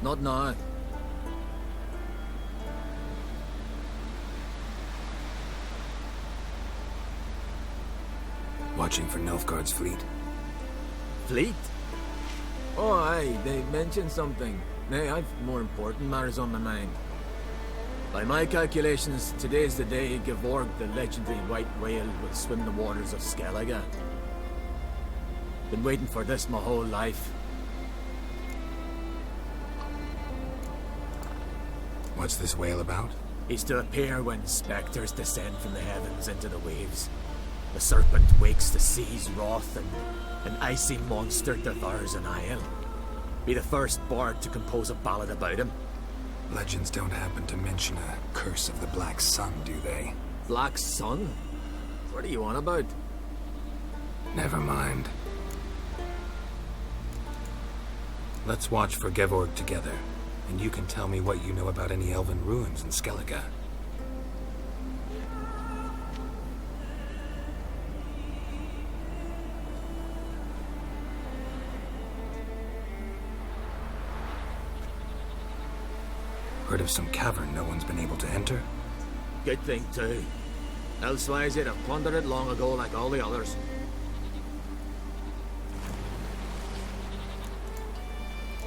Not now. Watching for Nilfgaard's fleet. Fleet? Oh, aye, they mentioned something. Nay, I've more important matters on my mind. By my calculations, today's the day Gevorg, the legendary white whale, will swim the waters of Skellige. Been waiting for this my whole life. What's this whale about? He's to appear when spectres descend from the heavens into the waves. The serpent wakes the sea's wrath, and an icy monster devours an isle. Be the first bard to compose a ballad about him. Legends don't happen to mention a curse of the Black Sun, do they? Black Sun? What are you on about? Never mind. Let's watch for Gevorg together, and you can tell me what you know about any elven ruins in Skellige. Heard of some cavern no one's been able to enter? Good thing, too. Elsewise, they'd have plundered it long ago like all the others.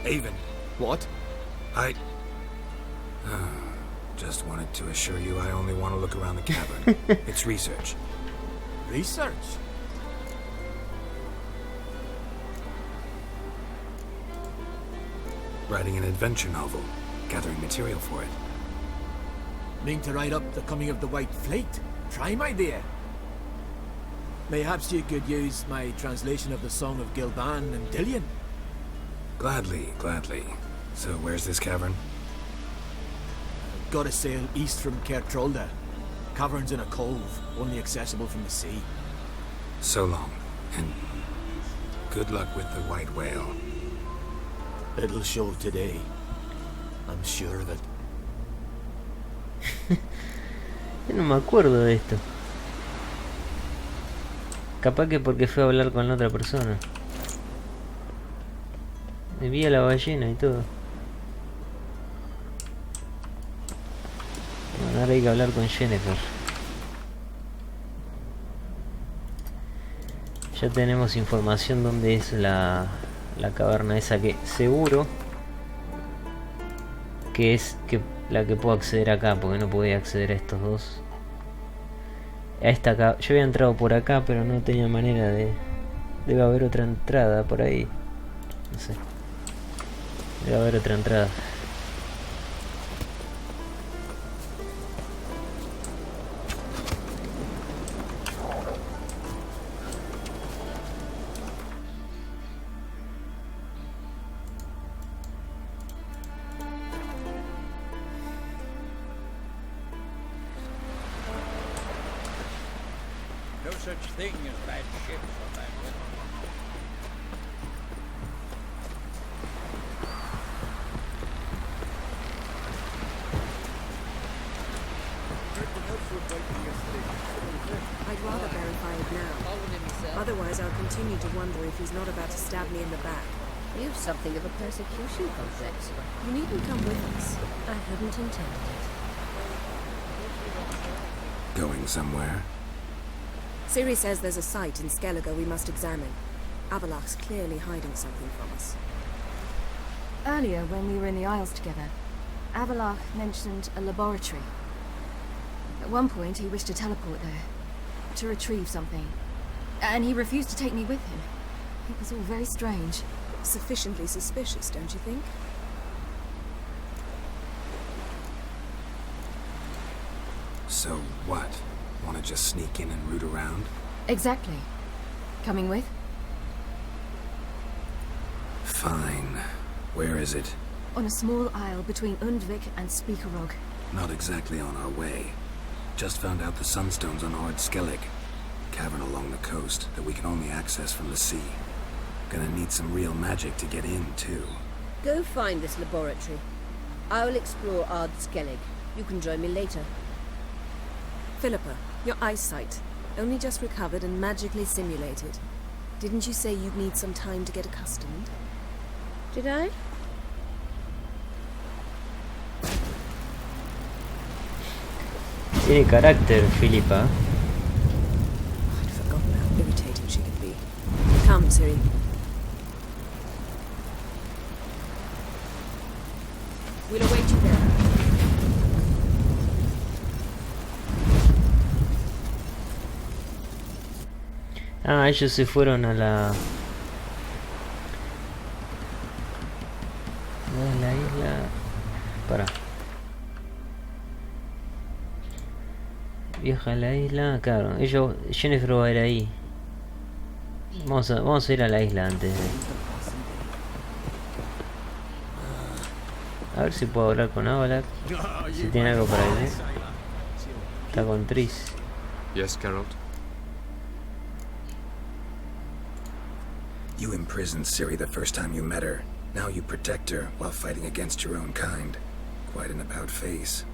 Avon. What? Just wanted to assure you I only want to look around the cavern. It's research. Research? Writing an adventure novel. Gathering material for it. Mean to write up the coming of the White Fleet? Prime idea. Mayhaps you could use my translation of the Song of Gilban and Dillion. Gladly. So where's this cavern? Gotta sail east from Kertrolda. Cavern's in a cove, only accessible from the sea. So long, and good luck with the white whale. It'll show today. I'm sure of it. Yo no me acuerdo de esto. Capaz que porque fue a hablar con la otra persona. Me vi a la ballena y todo. Bueno, ahora hay que hablar con Jennifer. Ya tenemos información dónde es la caverna esa, que seguro que es la que puedo acceder acá, porque no podía acceder a estos dos. A esta acá. Yo había entrado por acá, pero no tenía manera de... Debe haber otra entrada por ahí. No sé. Debe haber otra entrada. No such thing as bad ships on that river. I'd rather verify it now. Otherwise, I'll continue to wonder if he's not about to stab me in the back. You've something of a persecution complex. You needn't come with us. I hadn't intended it. Going somewhere? Siri says there's a site in Skellige we must examine. Avalach's clearly hiding something from us. Earlier, when we were in the Isles together, Avalach mentioned a laboratory. At one point, he wished to teleport there, to retrieve something. And he refused to take me with him. It was all very strange. Sufficiently suspicious, don't you think? So what? Want to just sneak in and root around? Exactly. Coming with? Fine. Where is it? On a small isle between Undvik and Speakerog. Not exactly on our way. Just found out the sunstones on Ord Skellig. Cavern along the coast that we can only access from the sea. Gonna need some real magic to get in, too. Go find this laboratory. I will explore Ard Skellig. You can join me later. Philippa, your eyesight. Only just recovered and magically simulated. Didn't you say you'd need some time to get accustomed? Did I? Tiene carácter, Filipa. I'd forgotten how irritating she could be. Come, Ciri. We'll await you there. Ah, ellos se fueron a la isla. Para. Viaja a la isla, claro. Ellos, Jennifer va a ir ahí. Vamos a ir a la isla antes de... A ver si puedo hablar con Avalak. Si tiene algo para decir. Está con Tris. Yes, Geralt? You imprisoned Ciri the first time you met her. Now you protect her while fighting against your own kind. Quite an about face.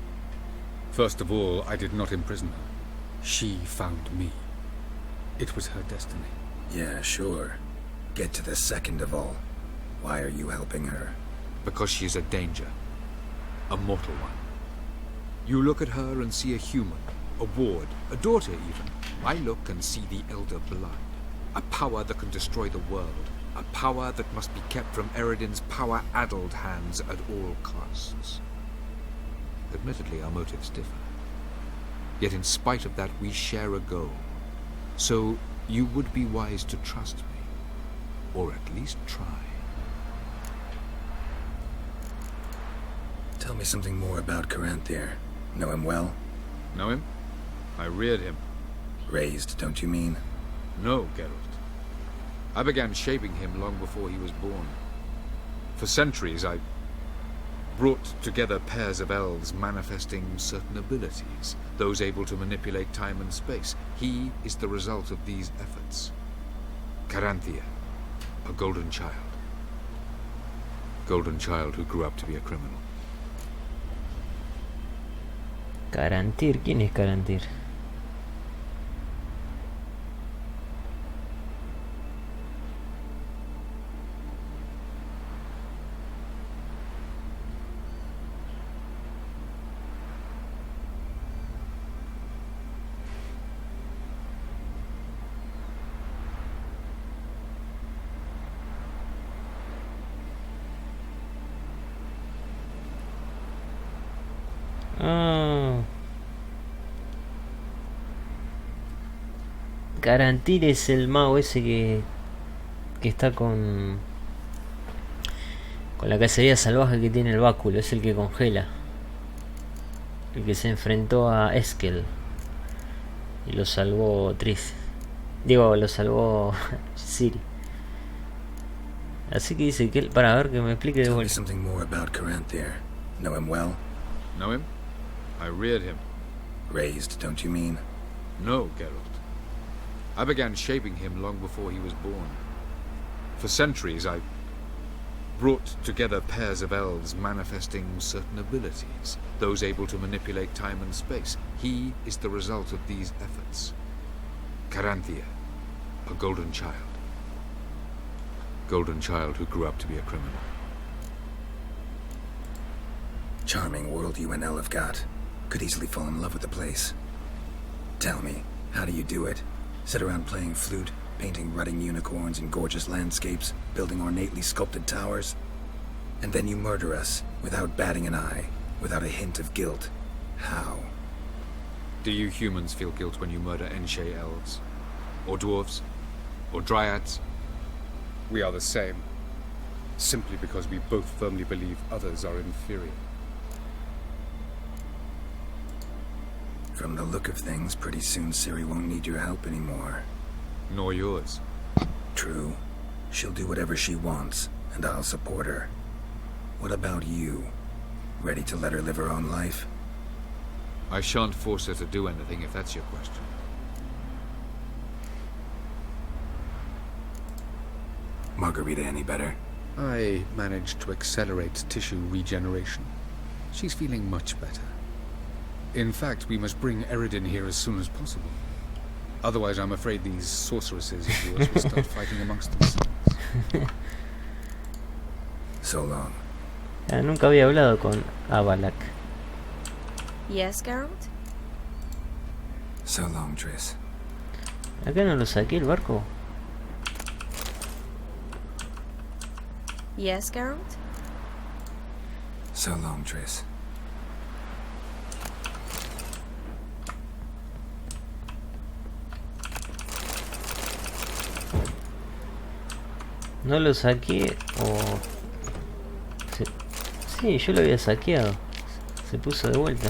First of all, I did not imprison her. She found me. It was her destiny. Yeah, sure. Get to the second of all. Why are you helping her? Because she is a danger. A mortal one. You look at her and see a human, a ward, a daughter even. I look and see the Elder Blood. A power that can destroy the world. A power that must be kept from Eredin's power-addled hands at all costs. Admittedly, our motives differ. Yet in spite of that, we share a goal. So, you would be wise to trust me. Or at least try. Tell me something more about Caranthir. Know him well? Know him? I reared him. Raised, don't you mean? No, Geralt. I began shaping him long before he was born. For centuries, I brought together pairs of elves manifesting certain abilities, those able to manipulate time and space. He is the result of these efforts. Caranthir, a golden child. Golden child who grew up to be a criminal. Caranthir, ¿quién es Caranthir? Caranthir es el mago ese que está con la cacería salvaje que tiene el báculo, es el que congela, el que se enfrentó a Eskel y lo salvó Tris, digo, lo salvó Ciri. Así que dice que él, para ver que me explique de vuelta. Something more about Caranthir. Know him well? Know him? I reared him. Raised, don't you mean? No, Geralt. I began shaping him long before he was born. For centuries, I brought together pairs of elves manifesting certain abilities, those able to manipulate time and space. He is the result of these efforts. Caranthir, a golden child. Golden child who grew up to be a criminal. Charming world you and Elle have got. Could easily fall in love with the place. Tell me, how do you do it? Sit around playing flute, painting rutting unicorns in gorgeous landscapes, building ornately sculpted towers? And then you murder us, without batting an eye, without a hint of guilt. How? Do you humans feel guilt when you murder Enshe elves? Or dwarves? Or dryads? We are the same. Simply because we both firmly believe others are inferior. From the look of things, pretty soon Ciri won't need your help anymore. Nor yours. True. She'll do whatever she wants, and I'll support her. What about you? Ready to let her live her own life? I shan't force her to do anything if that's your question. Margarita any better? I managed to accelerate tissue regeneration. She's feeling much better. In fact, we must bring Eredin here as soon as possible. Otherwise, I'm afraid these sorceresses of yours will start fighting amongst themselves. So long. Nunca había hablado con Avalak. Yes, Geralt? So long, Triss. Acá no lo saqué el barco. Yes, Geralt? So long, Triss. No lo saqué o... Sí, yo lo había saqueado. Se puso de vuelta.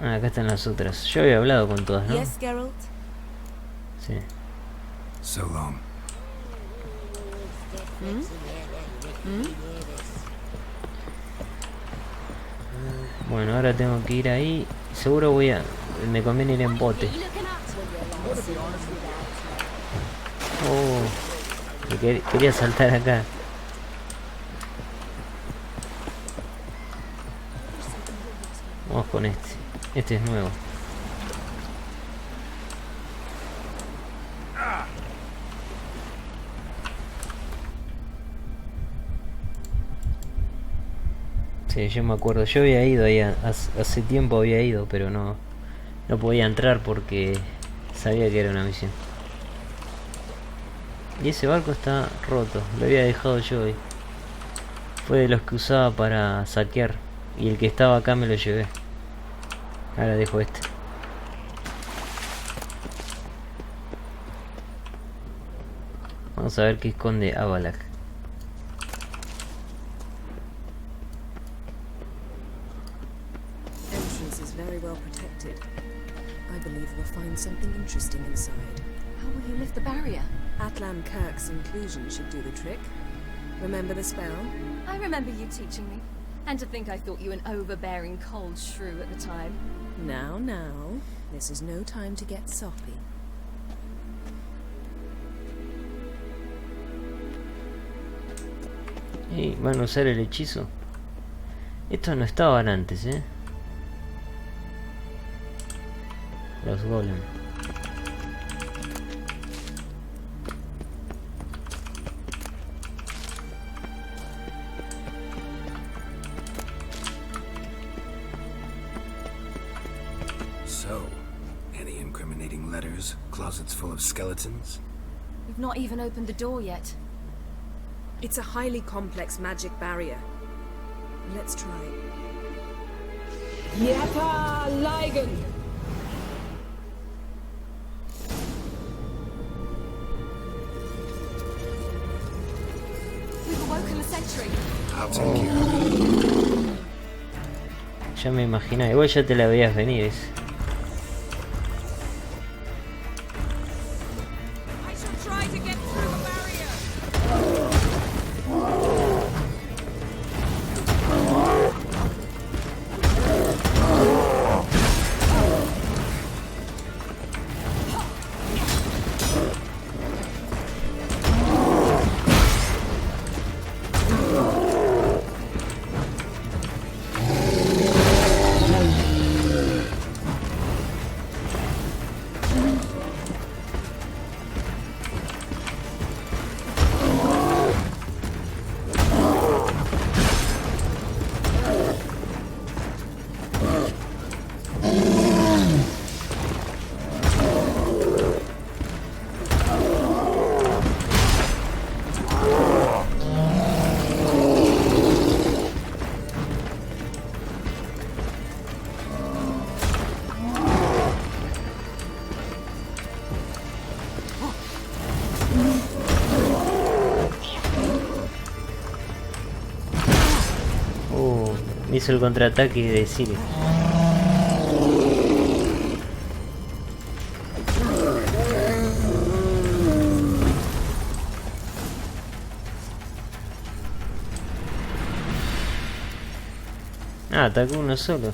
Ah, acá están las otras. Yo había hablado con todas, ¿no? Yes, Geralt? Sí. So long. Bueno, ahora tengo que ir ahí. Seguro me conviene ir en bote. Oh, quería saltar acá. Vamos con este. Este es nuevo. Sí, yo me acuerdo. Yo había ido ahí, hace tiempo había ido, pero no podía entrar porque sabía que era una misión. Y ese barco está roto. Lo había dejado yo ahí. Fue de los que usaba para saquear. Y el que estaba acá me lo llevé. Ahora dejo este. Vamos a ver qué esconde Avalach. Entrance is very well protected. I believe we'll find something interesting inside. How will you lift the barrier? Atlan Kirk's inclusion should do the trick. Remember the spell? I remember you teaching me. And to think I thought you an overbearing cold shrew at the time. Now, this is no time to get soppy. Y van a usar el hechizo. Estos no estaban antes, Los golem. So, any incriminating letters? Closets full of skeletons? We've not even opened the door yet. It's a highly complex magic barrier. Let's try. Yapa Ligon! We've awoken the sentry. I'll take care of it. Ya me imaginaba. Igual ya te la veías venir. I shall try to get through the barrier! Me hizo el contraataque de Siri. Ah, atacó uno solo.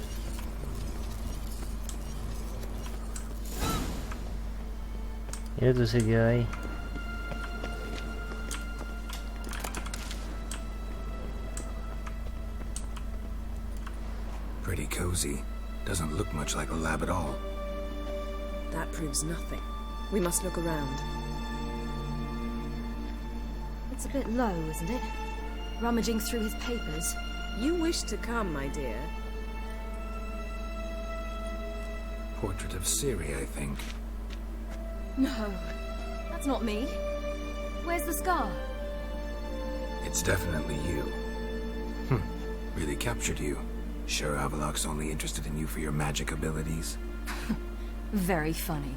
Y el otro se quedó ahí. Pretty cozy. Doesn't look much like a lab at all. That proves nothing. We must look around. It's a bit low, isn't it? Rummaging through his papers. You wish to come, my dear. Portrait of Ciri, I think. No, that's not me. Where's the scar? It's definitely you. Really captured you. Sure Avalok's only interested in you for your magic abilities? Very funny.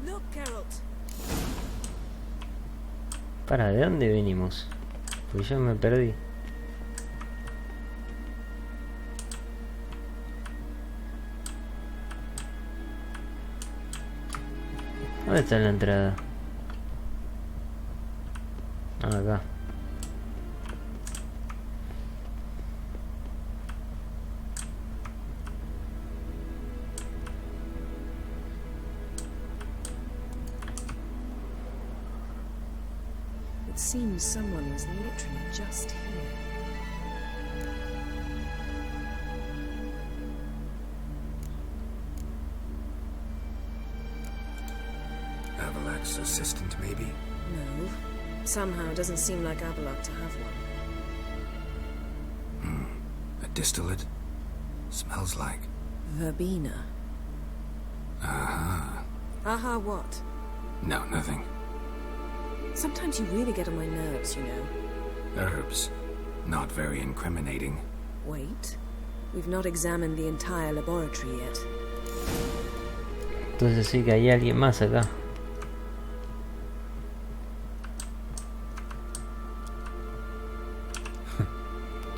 Look, Geralt. Para, ¿de dónde venimos? Pues yo me perdí. ¿Dónde está la entrada? Ah, acá. It seems someone was literally just here. Avalok's assistant, maybe? No. Somehow it doesn't seem like Avallac'h to have one. A distillate? Smells like... Verbena. Aha. Aha, what? No, nothing. Sometimes you really get on my nerves, you know. Herbs. Not very incriminating. Wait. We've not examined the entire laboratory yet. Entonces sí que hay alguien más acá.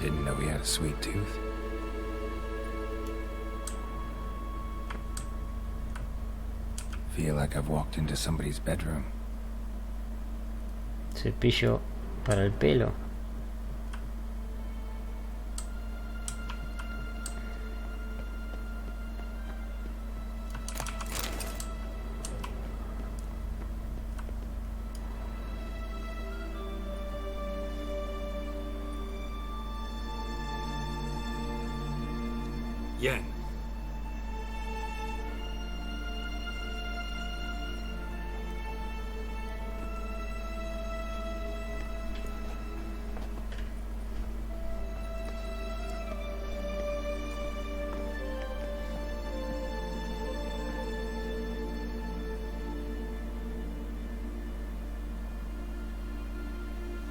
Didn't know he had a sweet tooth. Feel like I've walked into somebody's bedroom. Cepillo para el pelo. Yen.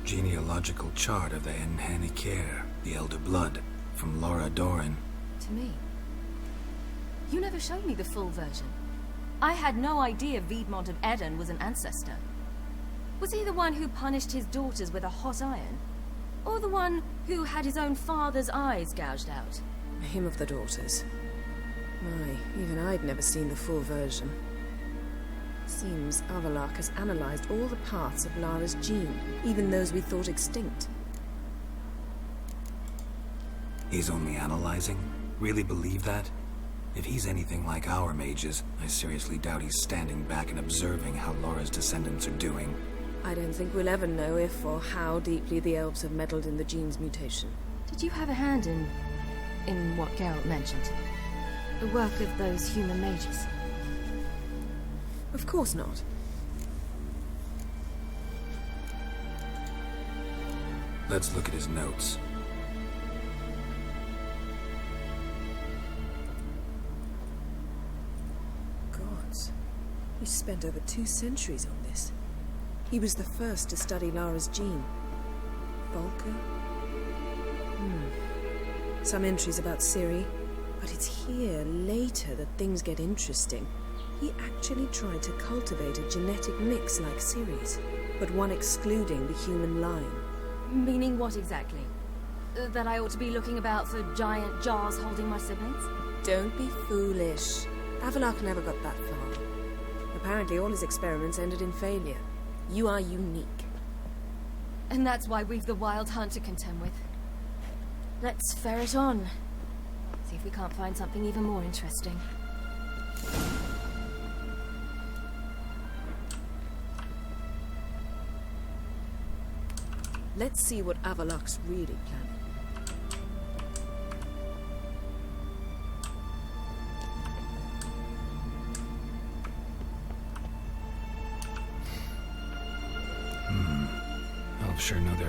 Genealogical chart of the Enhanikir, the Elder Blood, from Laura Doran. To me. You never showed me the full version. I had no idea Viedmont of Eden was an ancestor. Was he the one who punished his daughters with a hot iron? Or the one who had his own father's eyes gouged out? Him of the daughters. My, even I'd never seen the full version. Seems Avallac'h has analyzed all the parts of Lara's gene, even those we thought extinct. He's only analyzing? Really believe that? If he's anything like our mages, I seriously doubt he's standing back and observing how Laura's descendants are doing. I don't think we'll ever know if or how deeply the elves have meddled in the gene's mutation. Did you have a hand in what Geralt mentioned? The work of those human mages? Of course not. Let's look at his notes. Gods. He spent over 2 centuries on this. He was the first to study Lara's gene. Volker? Some entries about Ciri, but it's here, later, that things get interesting. He actually tried to cultivate a genetic mix like Ciri's, but one excluding the human line. Meaning what exactly? That I ought to be looking about for giant jars holding my siblings? Don't be foolish. Avallac'h never got that far. Apparently all his experiments ended in failure. You are unique. And that's why we've the Wild Hunt to contend with. Let's ferret on. See if we can't find something even more interesting. Let's see what Avallac'h's really planning.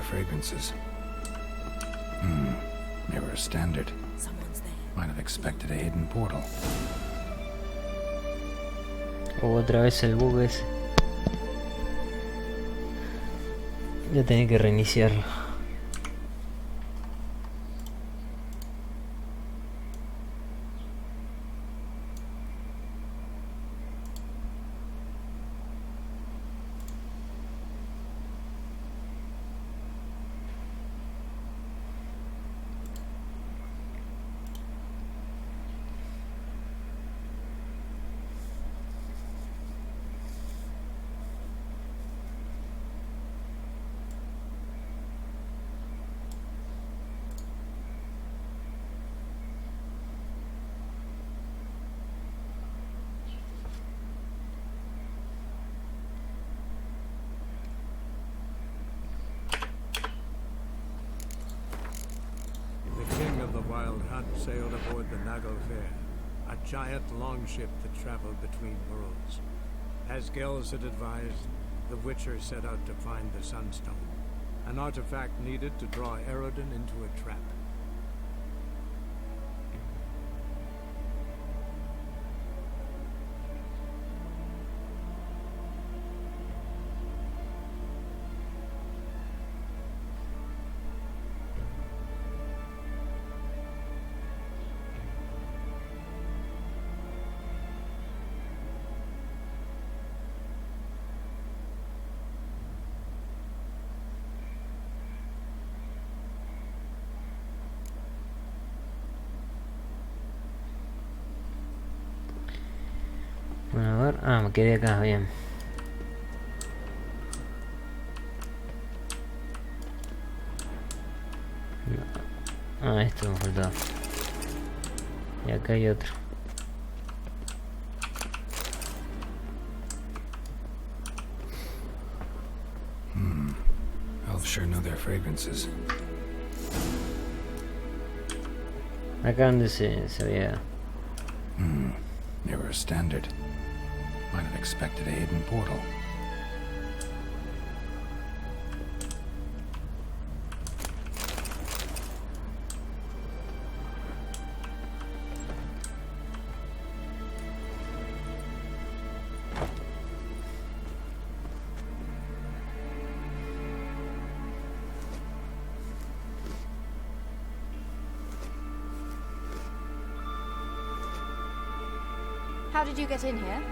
fragrances. Mirror standard. Someone's there. Might have expected a hidden portal. Otra vez el bug ese. Ya tenía que reiniciarlo. Wild Hunt sailed aboard the Nago Fair, a giant longship that traveled between worlds. As Gels had advised, the Witcher set out to find the Sunstone, an artifact needed to draw Eredin into a trap. Bueno, a ver. Ah, me quedé acá, bien. No. Ah, esto me faltaba. Y acá hay otro. Elves sure know their fragrances. Acá donde se había... Mirror standard. Might have expected a hidden portal. How did you get in here?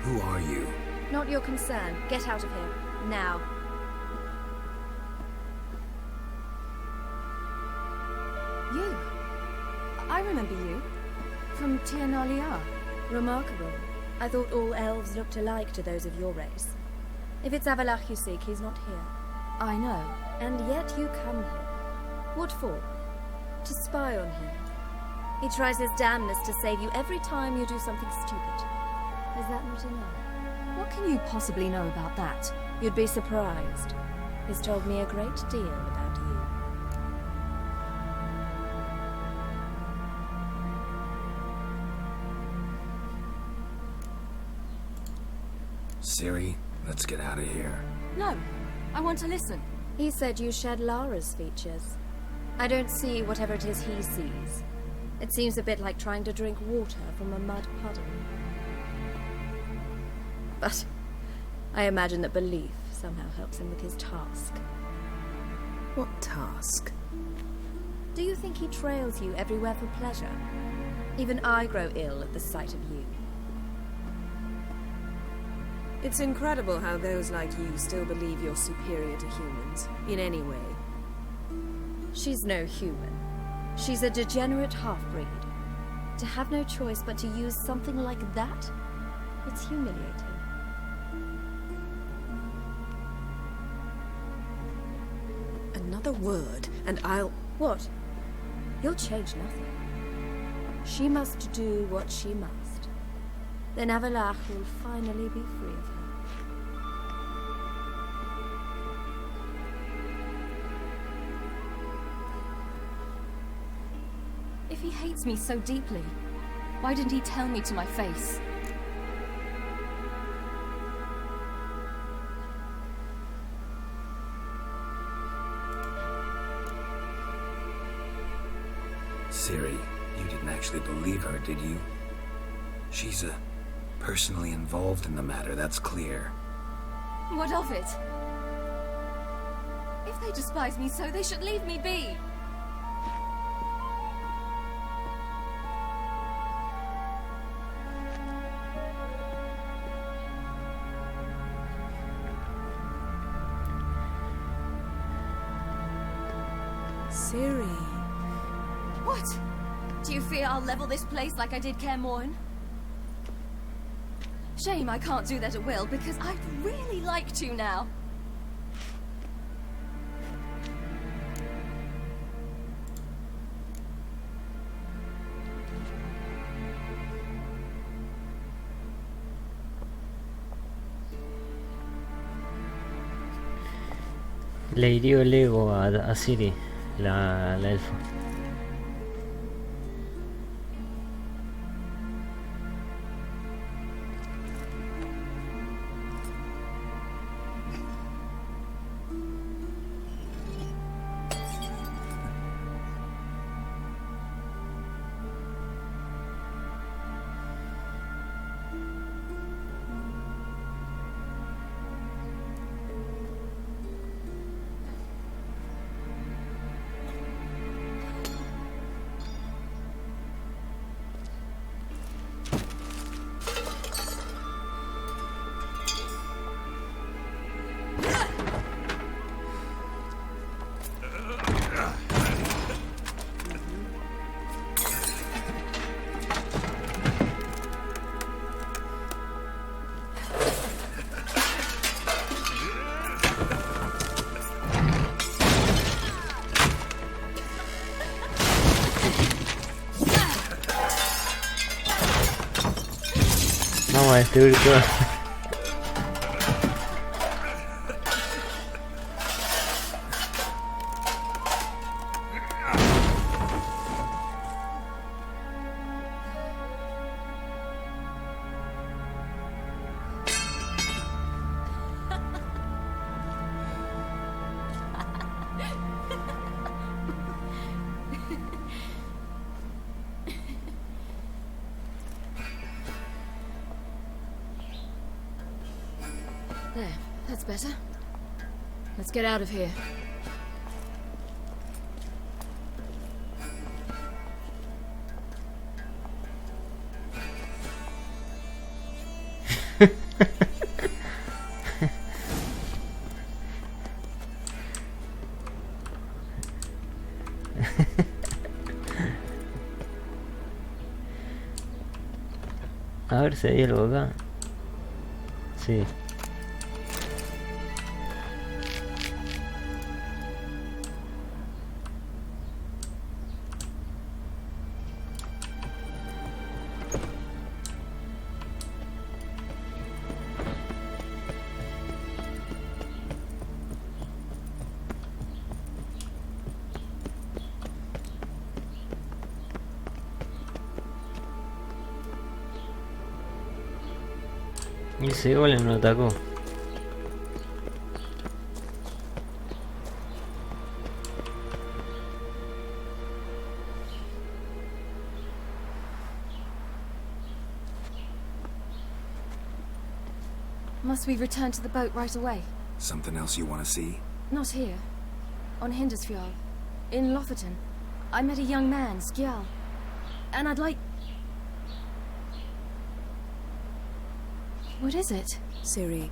Who are you? Not your concern. Get out of here. Now. You? I remember you. From Tir Nalia. Remarkable. I thought all elves looked alike to those of your race. If it's Avalach you seek, he's not here. I know. And yet you come here. What for? To spy on him. He tries his damnedest to save you every time you do something stupid. Is that not enough? What can you possibly know about that? You'd be surprised. He's told me a great deal about you. Ciri, let's get out of here. No. I want to listen. He said you shared Lara's features. I don't see whatever it is he sees. It seems a bit like trying to drink water from a mud puddle. But I imagine that belief somehow helps him with his task. What task? Do you think he trails you everywhere for pleasure? Even I grow ill at the sight of you. It's incredible how those like you still believe you're superior to humans, in any way. She's no human. She's a degenerate half-breed. To have no choice but to use something like that? It's humiliating. Another word, and I'll... What? You'll change nothing. She must do what she must. Then Avalach will finally be free of her. If he hates me so deeply, why didn't he tell me to my face? Ciri, you didn't actually believe her, did you? She's personally involved in the matter, that's clear. What of it? If they despise me so, they should leave me be. Ciri. What? Do you fear I'll level this place like I did Kaer Morhen? Shame I can't do that at will, because I'd really like to now. Le hirió el ego a Ciri, la elfa. Vamos a destruir todo. There, that's better. Let's get out of here. A ver si hay algo acá. Sí. Y ese golem no atacó. Must we return to the boat right away? Something else you want to see? Not here. On Hindisfjord. In Lofoten. I met a young man, Skjal. And I'd like... What is it? Ciri,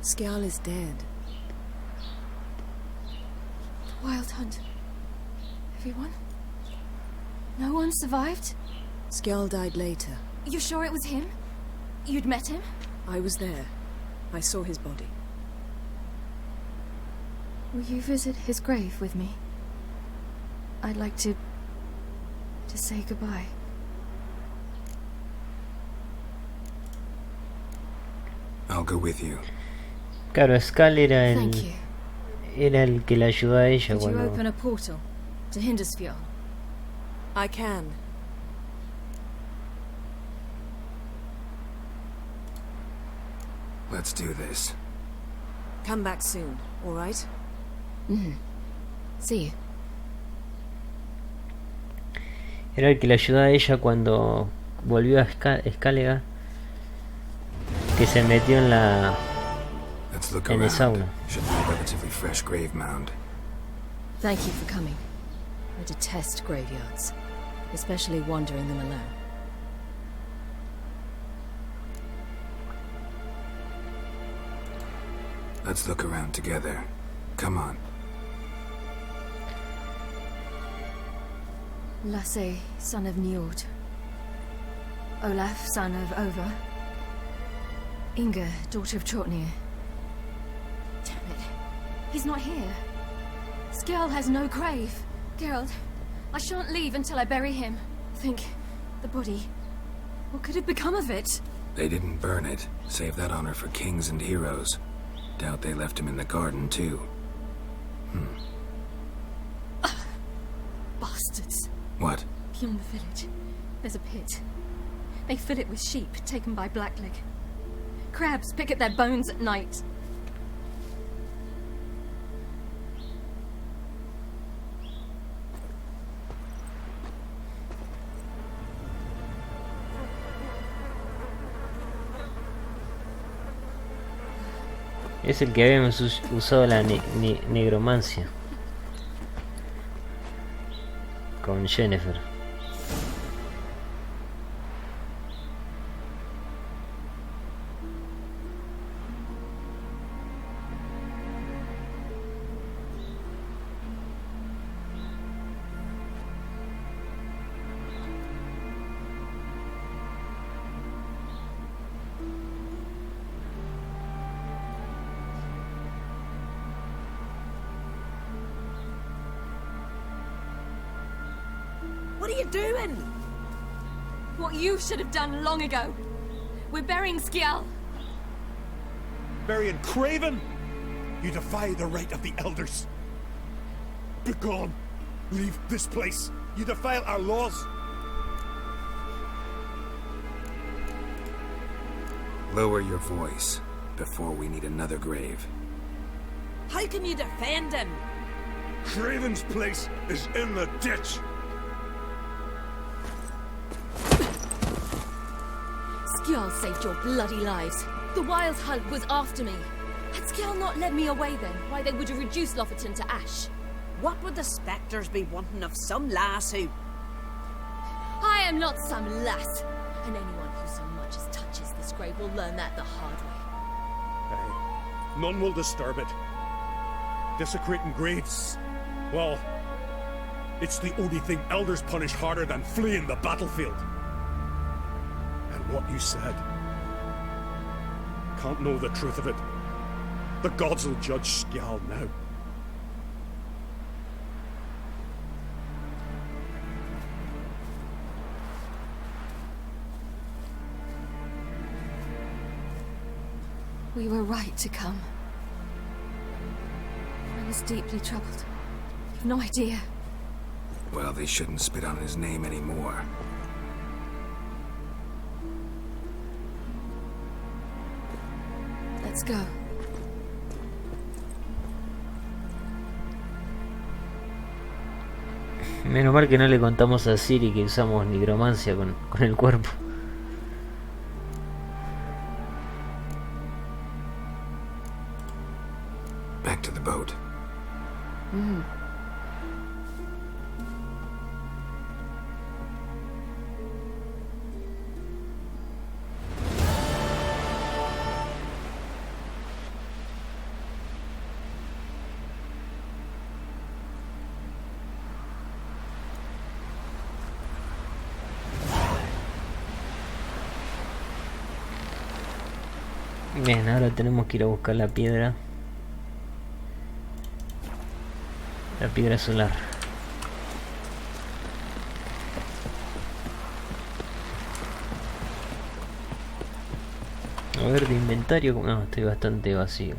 Skjal is dead. The Wild Hunt. Everyone? No one survived? Skjal died later. You sure it was him? You'd met him? I was there. I saw his body. Will you visit his grave with me? I'd like to say goodbye. I'll go with you. Claro, Skal era Thank you. el que la ayudó a ella Could you cuando... open a portal to Hindisfjord? I can. Let's do this. Come back soon, all right? Mm-hmm. See you. Era el que le ayudó a ella cuando volvió a Scalega, que se metió en la... Let's look en el around. sauna. Should be a relatively fresh grave mound. Thank you for coming. I detest graveyards, especially wandering them alone. Let's look around together. Come on. Lasse, son of Njord. Olaf, son of Over. Inga, daughter of Trotnir. Damn it. He's not here. Skjall has no grave. Geralt, I shan't leave until I bury him. Think, the body. What could have become of it? They didn't burn it. Save that honor for kings and heroes. Doubt they left him in the garden, too. Bastards. What? Beyond the village, there's a pit. They fill it with sheep taken by Blackleg. Crabs pick at their bones at night. Es el que habíamos usado la negromancia con Jennifer. What are you doing? What you should have done long ago. We're burying Skjall. Burying Craven? You defy the right of the elders. Begone. Leave this place. You defile our laws. Lower your voice before we need another grave. How can you defend him? Craven's place is in the ditch. Skjall saved your bloody lives. The Wild Hunt was after me. Had Skjall not led me away then, why they would have reduced Lofoten to ash. What would the spectres be wanting of some lass who... I am not some lass, and anyone who so much as touches this grave will learn that the hard way. Aye. None will disturb it. Desecrating graves. Well, it's the only thing elders punish harder than fleeing the battlefield. And what you said. Can't know the truth of it. The gods will judge Skjall now. We were right to come. I was deeply troubled. You've no idea. Well, they shouldn't spit on his name anymore. Let's go. Menos mal que no le contamos a Ciri que usamos nigromancia con el cuerpo. Back to the boat. Bien, ahora tenemos que ir a buscar la piedra. La piedra solar. A ver, de inventario... No, estoy bastante vacío.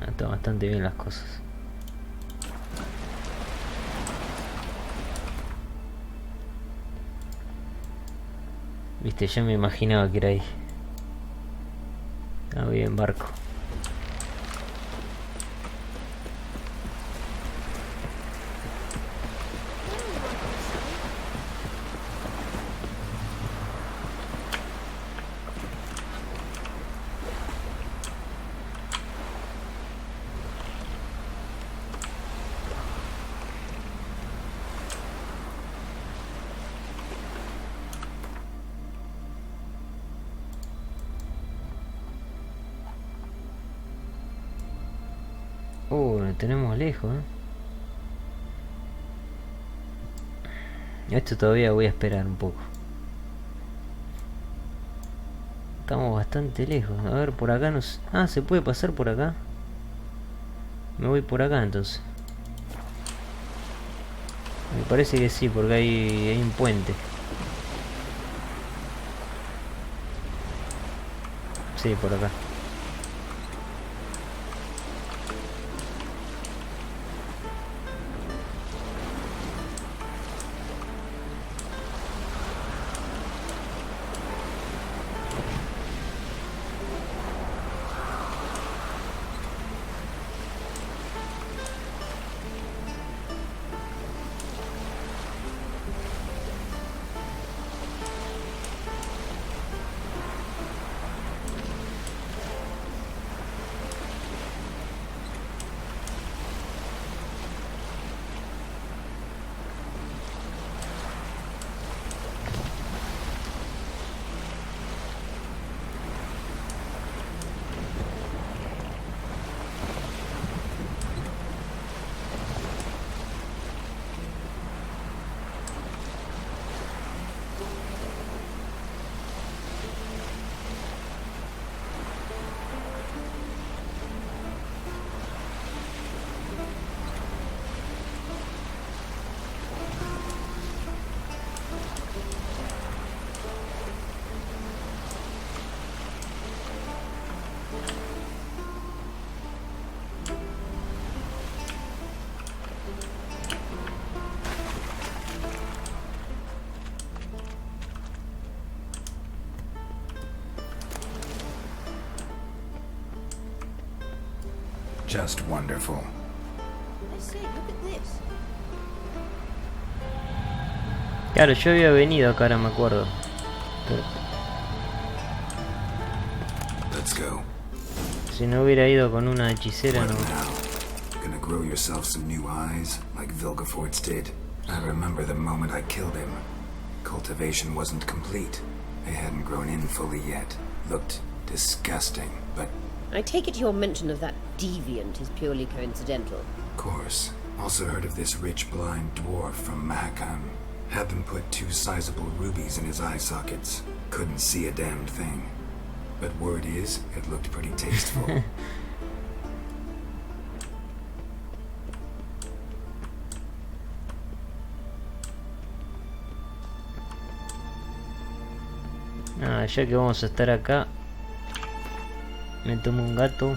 Están bastante bien las cosas. Viste, ya me imaginaba que era ahí. Ah, bien, barco. Lo tenemos lejos, Esto todavía voy a esperar un poco. Estamos bastante lejos. A ver, por acá nos... Ah, ¿se puede pasar por acá? Me voy por acá entonces. Me parece que sí, porque hay un puente. Sí, por acá. Just wonderful. I say, look at this. Claro, yo había venido acá, ahora me acuerdo. Pero... Let's go. Si no hubiera ido con una hechicera, What no. now? Gonna grow yourself some new eyes, like Vilgefortz did? I remember the moment I killed him. Cultivation wasn't complete. They hadn't grown in fully yet. Looked disgusting, but... I take it your mention of that deviant is purely coincidental. Of course. Also heard of this rich blind dwarf from Mahakam. Had them put 2 sizable rubies in his eye sockets. Couldn't see a damned thing. But word is, it looked pretty tasteful. Ah, ya que vamos a estar acá, me tomo un gato.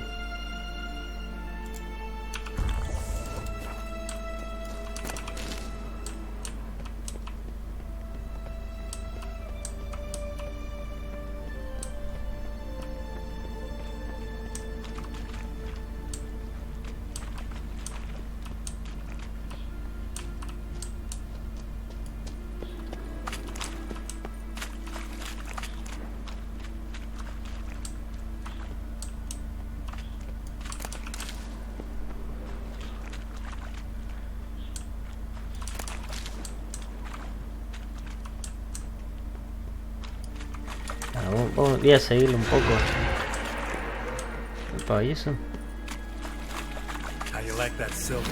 Voy a seguirlo un poco. Opa, ¿y eso? How you like that silver?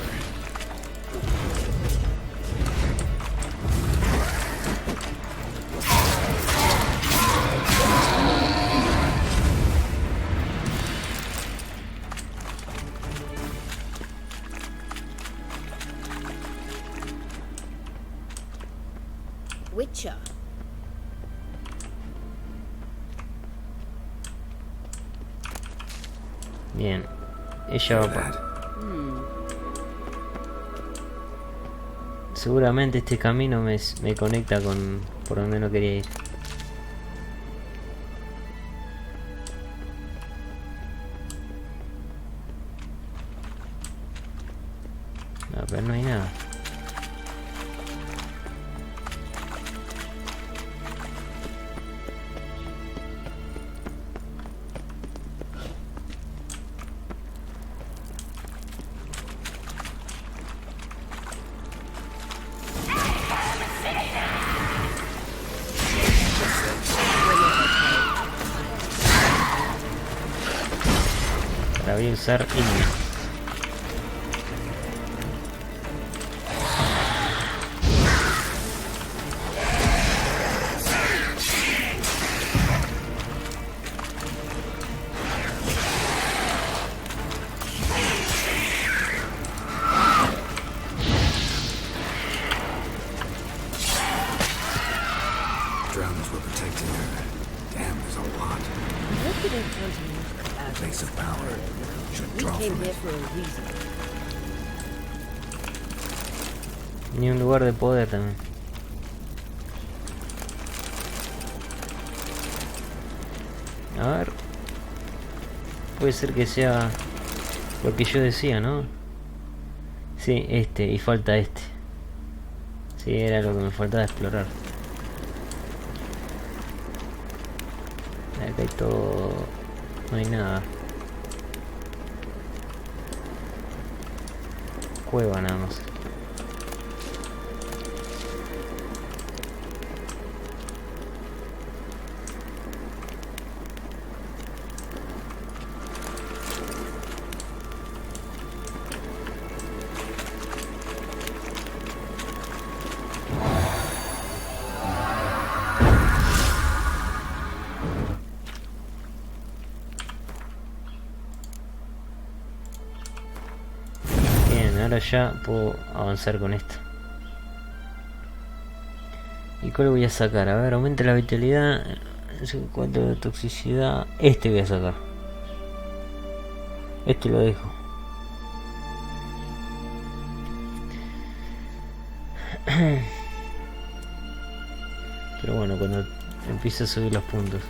Witcher. Bien, ella va para... Seguramente este camino me conecta con por donde no quería ir. No, pero no hay nada. Voy a usar Inno. Place of power. Should We draw came from here it. for a reason. Ni un lugar de poder también. A ver. Puede ser que sea lo que yo decía, ¿no? Sí, este, y falta este. Sí, era lo que me faltaba explorar. Acá hay todo... No hay nada. Cueva nada más. Ahora ya puedo avanzar con esto. ¿Y cuál voy a sacar? A ver, aumenta la vitalidad. Cuanto de toxicidad. Este voy a sacar. Este lo dejo. Pero bueno, cuando empiece a subir los puntos.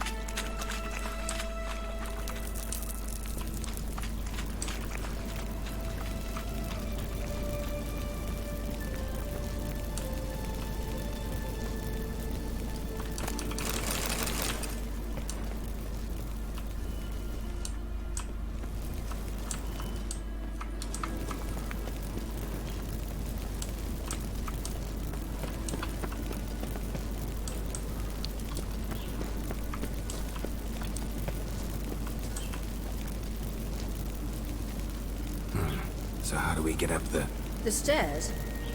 So how do we get up the... The stairs?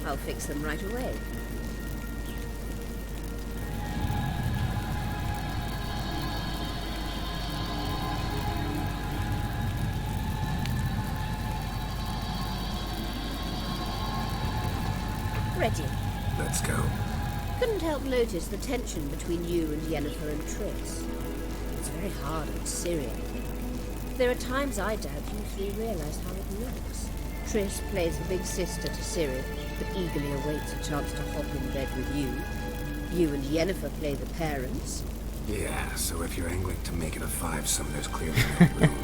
I'll fix them right away. Ready. Let's go. Couldn't help notice the tension between you and Yennefer and Triss. It's very hard on Syria. There are times I doubt you three realize how it looks. Triss plays the big sister to Ciri, but eagerly awaits a chance to hop in bed with you. You and Yennefer play the parents. Yeah, so if you're angling to make it a five-some, there's clearly no room.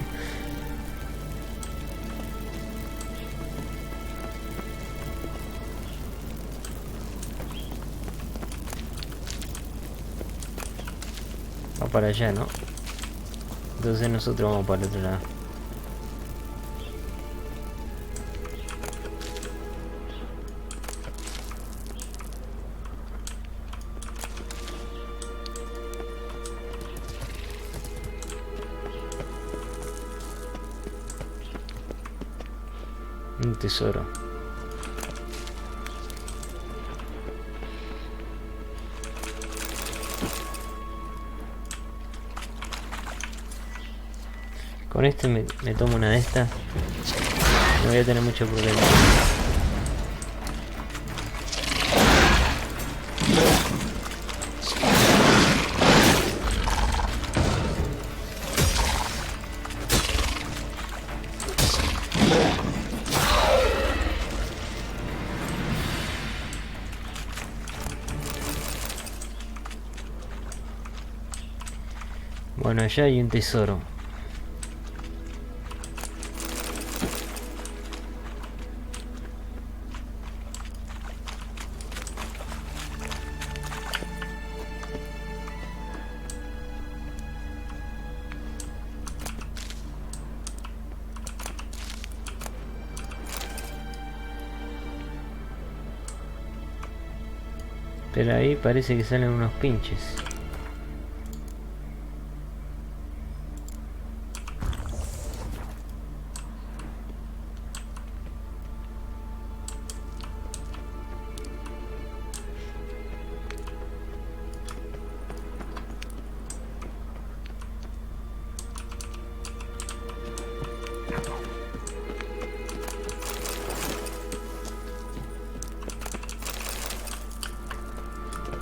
Va para allá, ¿no? Entonces nosotros vamos para el otro lado. Un tesoro. Con este me tomo una de estas. No voy a tener mucho problema. Bueno, allá hay un tesoro. Pero ahí parece que salen unos pinches.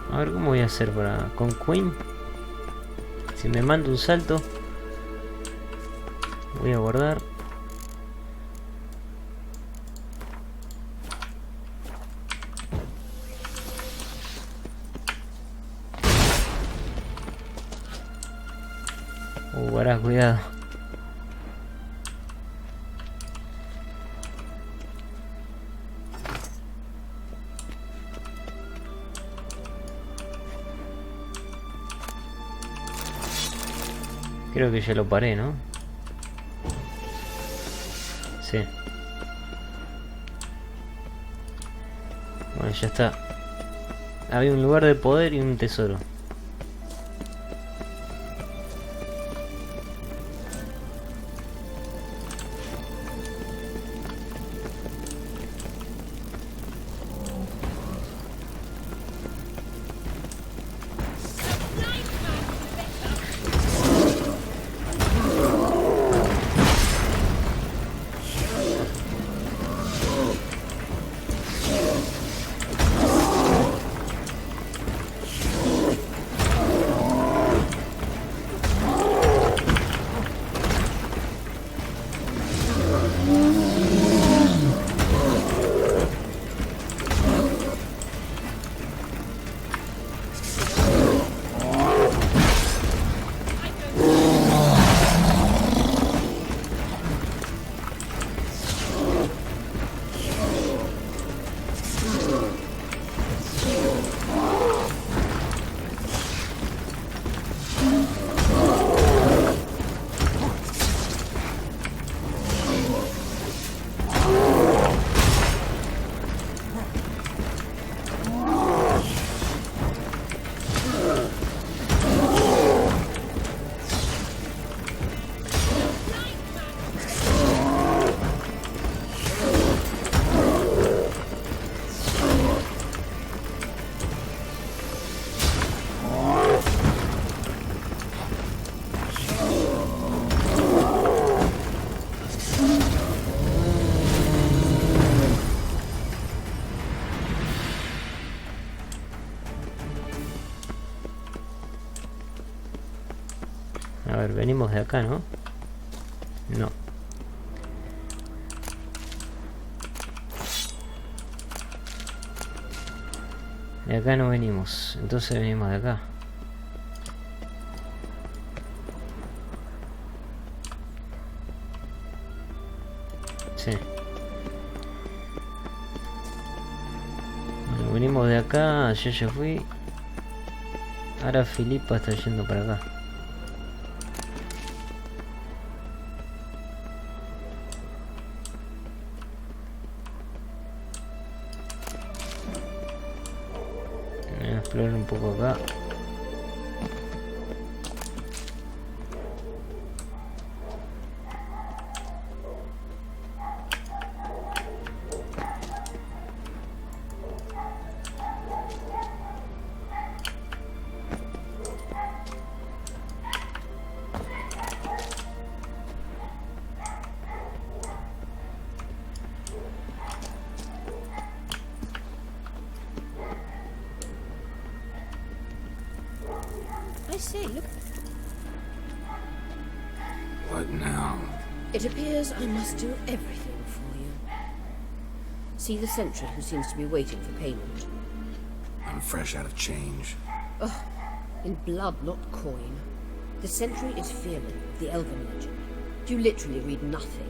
A ver cómo voy a hacer para... con Queen. Si me mando un salto. Voy a guardar. Guarda, cuidado. Creo que ya lo paré, ¿no? Sí. Bueno, ya está. Había un lugar de poder y un tesoro. A ver, venimos de acá, ¿no? No. De acá no venimos, entonces venimos de acá. Sí. Bueno, venimos de acá, yo ya fui. Ahora Filipa está yendo para acá. Voy a explorar un poco acá. I say, look. What now? It appears I must do everything for you. See the sentry who seems to be waiting for payment. I'm fresh out of change. Oh, in blood, not coin. The sentry is Fearman of the Elven legend. You literally read nothing.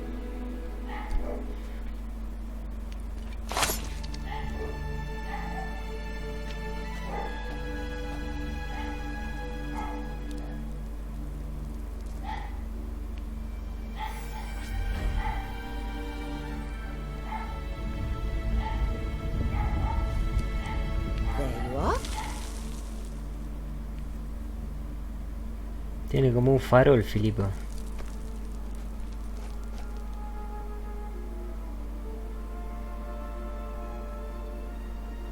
There you are. Tiene como un farol, Filipa.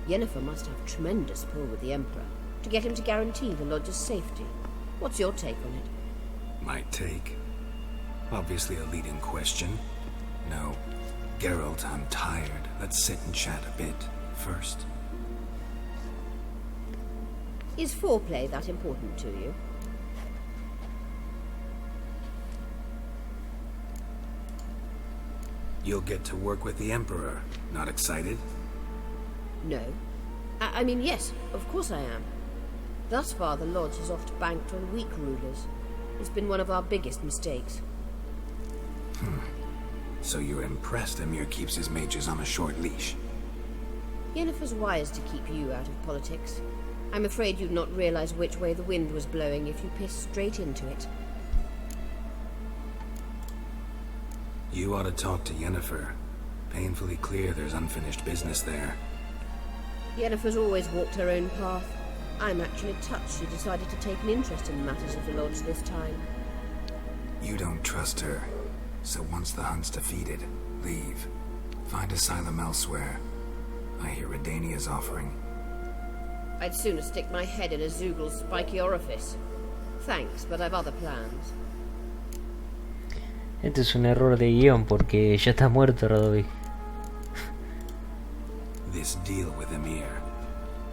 Yennefer must have tremendous pull with the Emperor to get him to guarantee the Lodge's safety. What's your take on it? My take? Obviously a leading question. No. Geralt, I'm tired. Let's sit and chat a bit first. Is foreplay that important to you? You'll get to work with the Emperor. Not excited? No. I mean, yes, of course I am. Thus far, the Lodge has oft banked on weak rulers. It's been one of our biggest mistakes. So you're impressed Emir keeps his mages on a short leash? Yennefer's wise to keep you out of politics. I'm afraid you'd not realize which way the wind was blowing if you pissed straight into it. You ought to talk to Yennefer. Painfully clear there's unfinished business there. Yennefer's always walked her own path. I'm actually touched she decided to take an interest in the matters of the Lodge this time. You don't trust her. So once the hunt's defeated, leave. Find asylum elsewhere. I hear Redania's offering. I'd sooner stick my head in a Zoogl's spiky orifice. Thanks, but I've other plans. Este es un error de guión porque ya está muerto Radovic. This deal with Emir.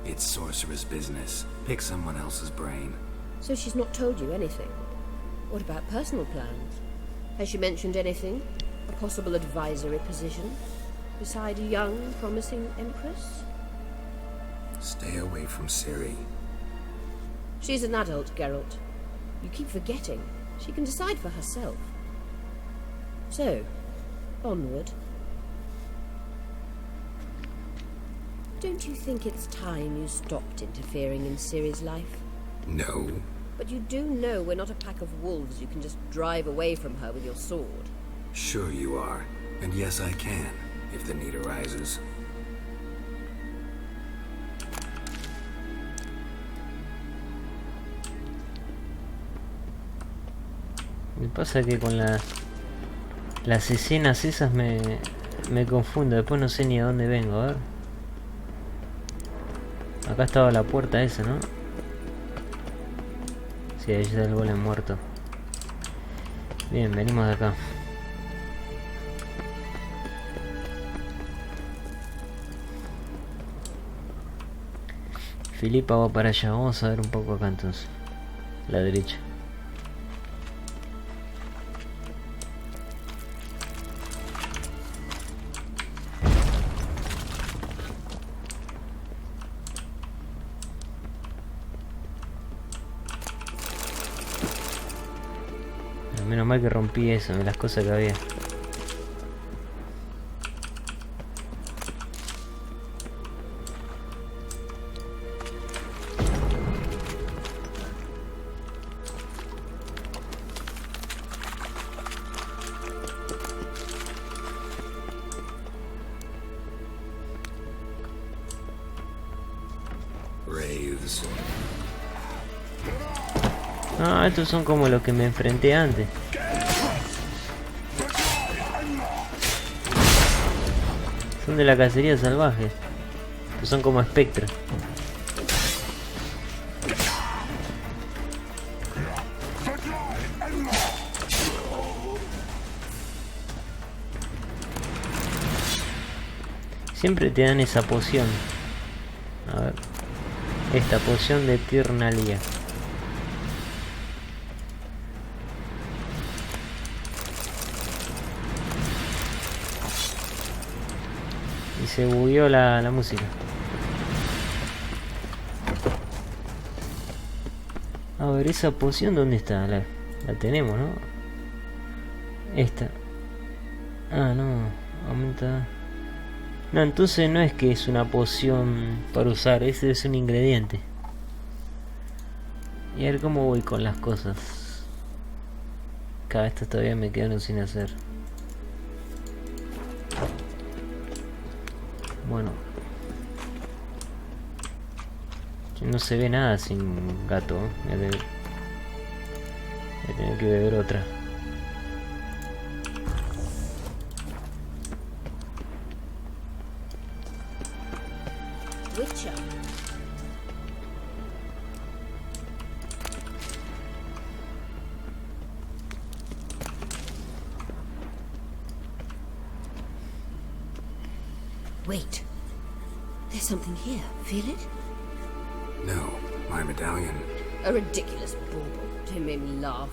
It's sorcerer's business. Pick someone else's brain. So she's not told you anything? What about personal plans? Has she mentioned anything? A possible advisory position? Beside a young, promising empress? Stay away from Ciri. She's an adult, Geralt. You keep forgetting. She can decide for herself. So, onward. Don't you think it's time you stopped interfering in Ciri's life? No. But you do know we're not a pack of wolves you can just drive away from her with your sword. Sure you are. And yes, I can, if the need arises. Me pasa que con las escenas esas me confundo. Después no sé ni a dónde vengo. A ver. Acá estaba la puerta esa, ¿no? Sí, ahí está el golem muerto. Bien, venimos de acá. Filipa va para allá. Vamos a ver un poco acá entonces. La derecha. Menos mal que rompí eso, de las cosas que había. Wraiths. Ah, estos son como los que me enfrenté antes. Son de la cacería salvaje. Que son como espectros. Siempre te dan esa poción. A ver. Esta poción de Tirnalia. Y se bugueó la música. A ver, esa poción, ¿dónde está? La tenemos, ¿no? Esta. Ah, no. Aumenta. No, entonces no es que es una poción para usar. Ese es un ingrediente. Y a ver cómo voy con las cosas. Cada vez todavía me quedaron sin hacer. Bueno, no se ve nada sin gato. Voy a tener que beber otra. Witcher. Wait. There's something here. Feel it? No, my medallion. A ridiculous bauble. Don't make me laugh.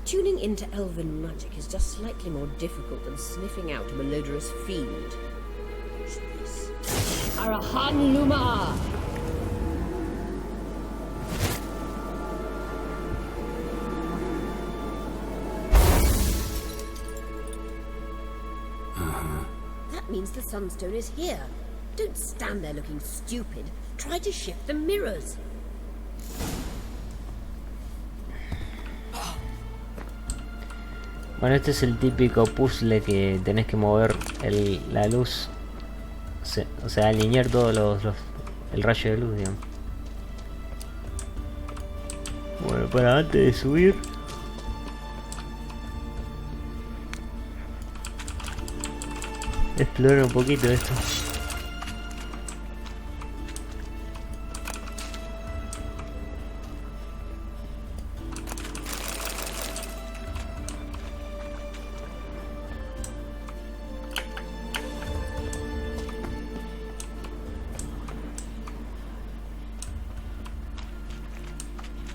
Tuning into elven magic is just slightly more difficult than sniffing out a malodorous fiend. Watch this. Arahan Luma! That means the Sunstone is here. Don't stand there looking stupid. Try to shift the mirrors. Bueno, este es el típico puzzle que tenés que mover la luz, o sea, alinear todos el rayo de luz, digamos. Bueno, para antes de subir, explorar un poquito esto.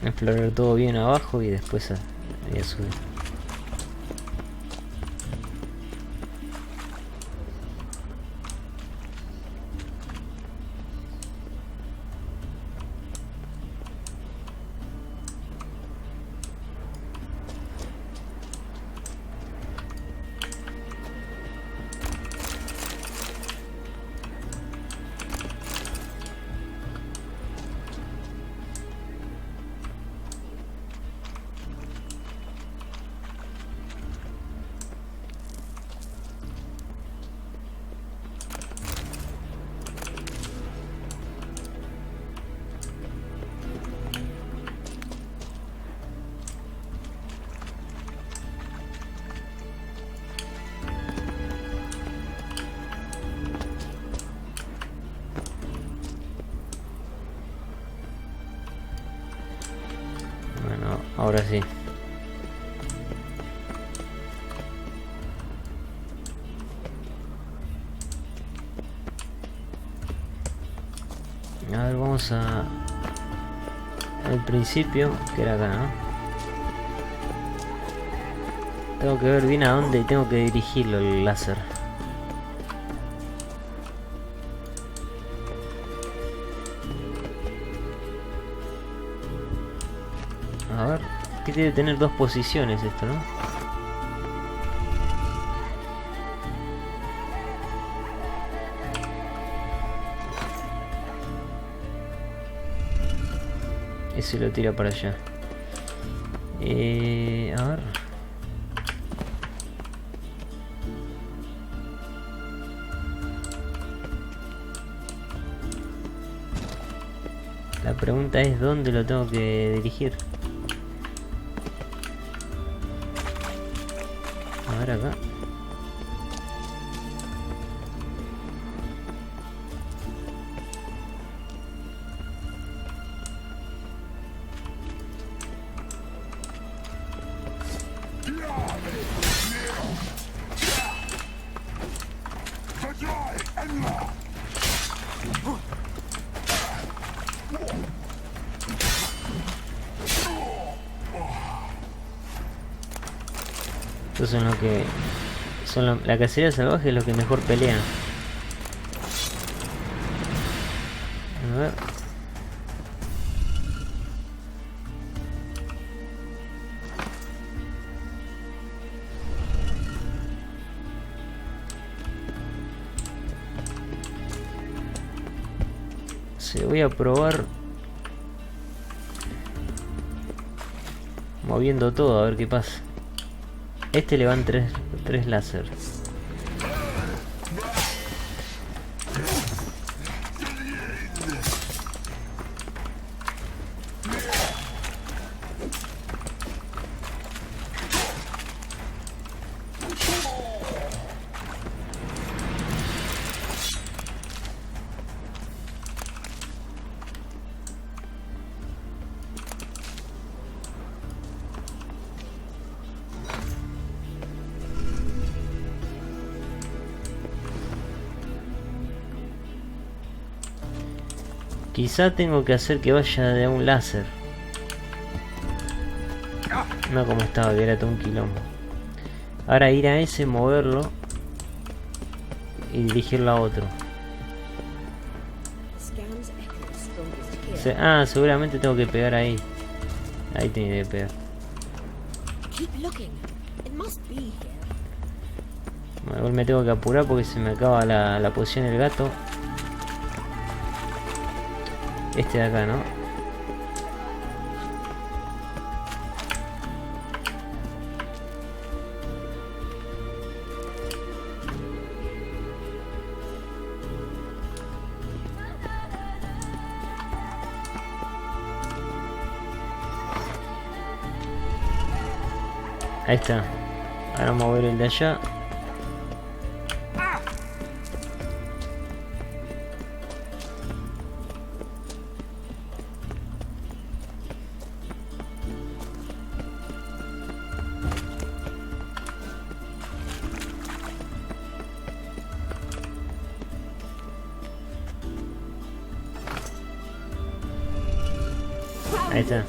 Explorar todo bien abajo y después a subir. Bueno, ahora sí. A ver, vamos al principio, que era acá, ¿no? Tengo que ver bien a dónde tengo que dirigirlo el láser. A ver, que debe tener dos posiciones esto, ¿no? Ese lo tira para allá. A ver. La pregunta es dónde lo tengo que dirigir. A ver acá. Estos son los que son la cacería salvaje, es los que mejor pelean. A ver. Sí, voy a probar moviendo todo a ver qué pasa. Este le van tres láser. Quizá tengo que hacer que vaya de a un láser. No como estaba, que era todo un quilombo. Ahora ir a ese, moverlo y dirigirlo a otro. Seguramente tengo que pegar ahí. Ahí tiene que pegar. Bueno, igual me tengo que apurar porque se me acaba la poción del gato. Este de acá, ¿no? Ahí está. Ahora vamos a ver el de allá. Ahí está.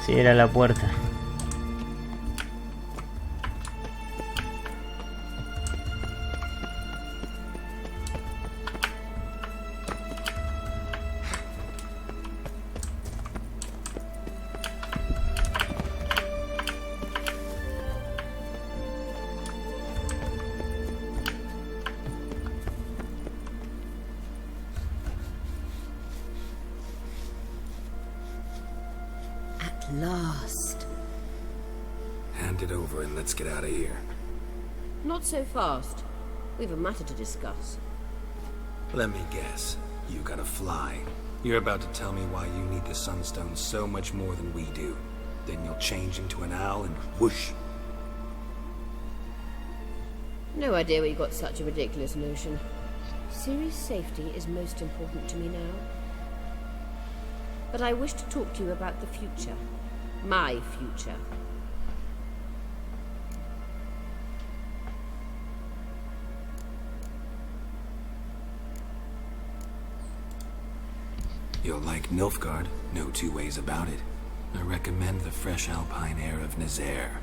Sí, era la puerta. Last. Hand it over and let's get out of here. Not so fast. We've a matter to discuss. Let me guess. You gotta fly. You're about to tell me why you need the Sunstone so much more than we do. Then you'll change into an owl and whoosh. No idea where you got such a ridiculous notion. Ciri's safety is most important to me now. But I wish to talk to you about the future. My future. You'll like Nilfgaard, no two ways about it. I recommend the fresh alpine air of Nazaire.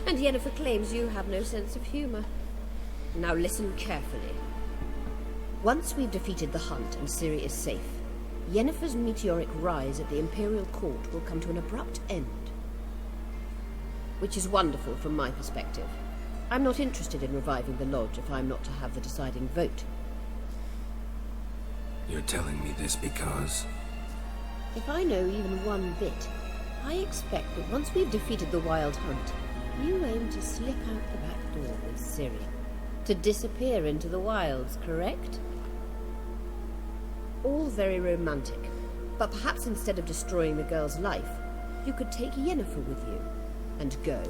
And Yennefer claims you have no sense of humor. Now listen carefully. Once we've defeated the hunt and Ciri is safe, Yennefer's meteoric rise at the Imperial Court will come to an abrupt end. Which is wonderful from my perspective. I'm not interested in reviving the Lodge if I'm not to have the deciding vote. You're telling me this because... If I know even one bit, I expect that once we've defeated the Wild Hunt, you aim to slip out the back door with Ciri. To disappear into the wilds, correct? All very romantic, but perhaps instead of destroying the girl's life, you could take Yennefer with you, and go.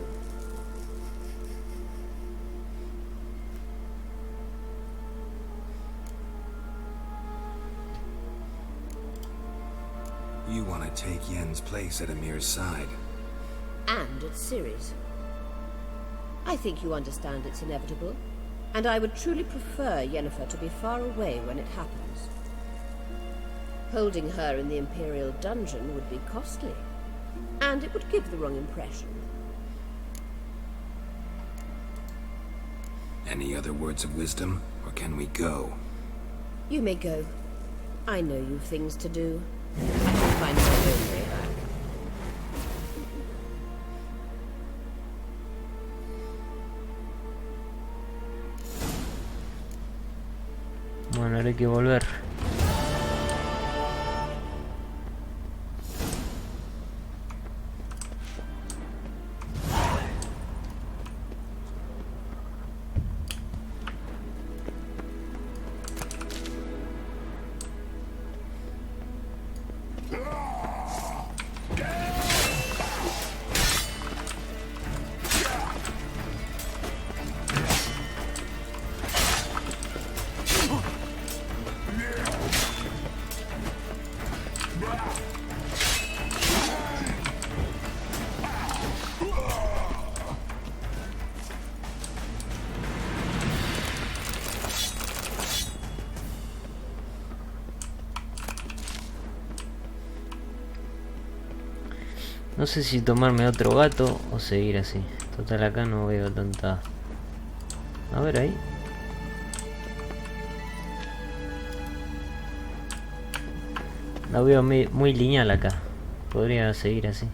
You want to take Yen's place at Amir's side. And at Ciri's. I think you understand it's inevitable, and I would truly prefer Yennefer to be far away when it happens. Holding her in the Imperial dungeon would be costly, and it would give the wrong impression. Any other words of wisdom, or can we go? You may go. I know you've things to do. I can find my own way back. Bueno, ahora hay que volver. No sé si tomarme otro gato o seguir así. Total, acá no veo tanta... A ver ahí. No veo muy lineal acá. Podría seguir así.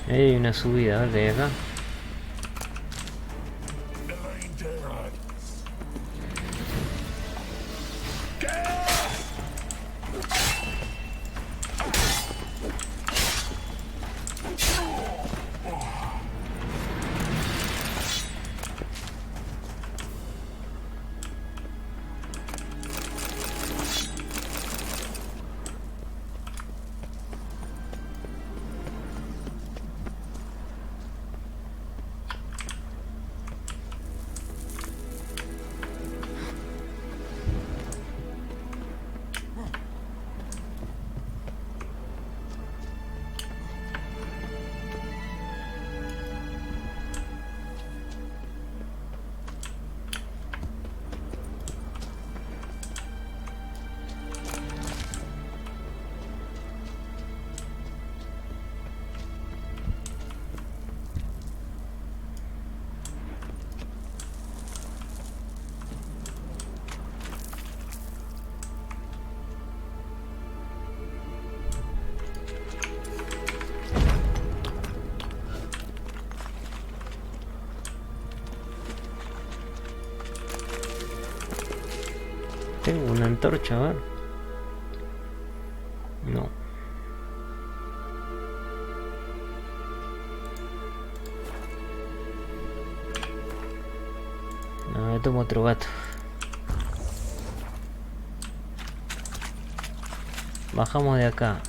Ahí hay una subida, a ver, de acá. Tengo una antorcha, a ver. No. No, me tomo otro gato. Bajamos de acá.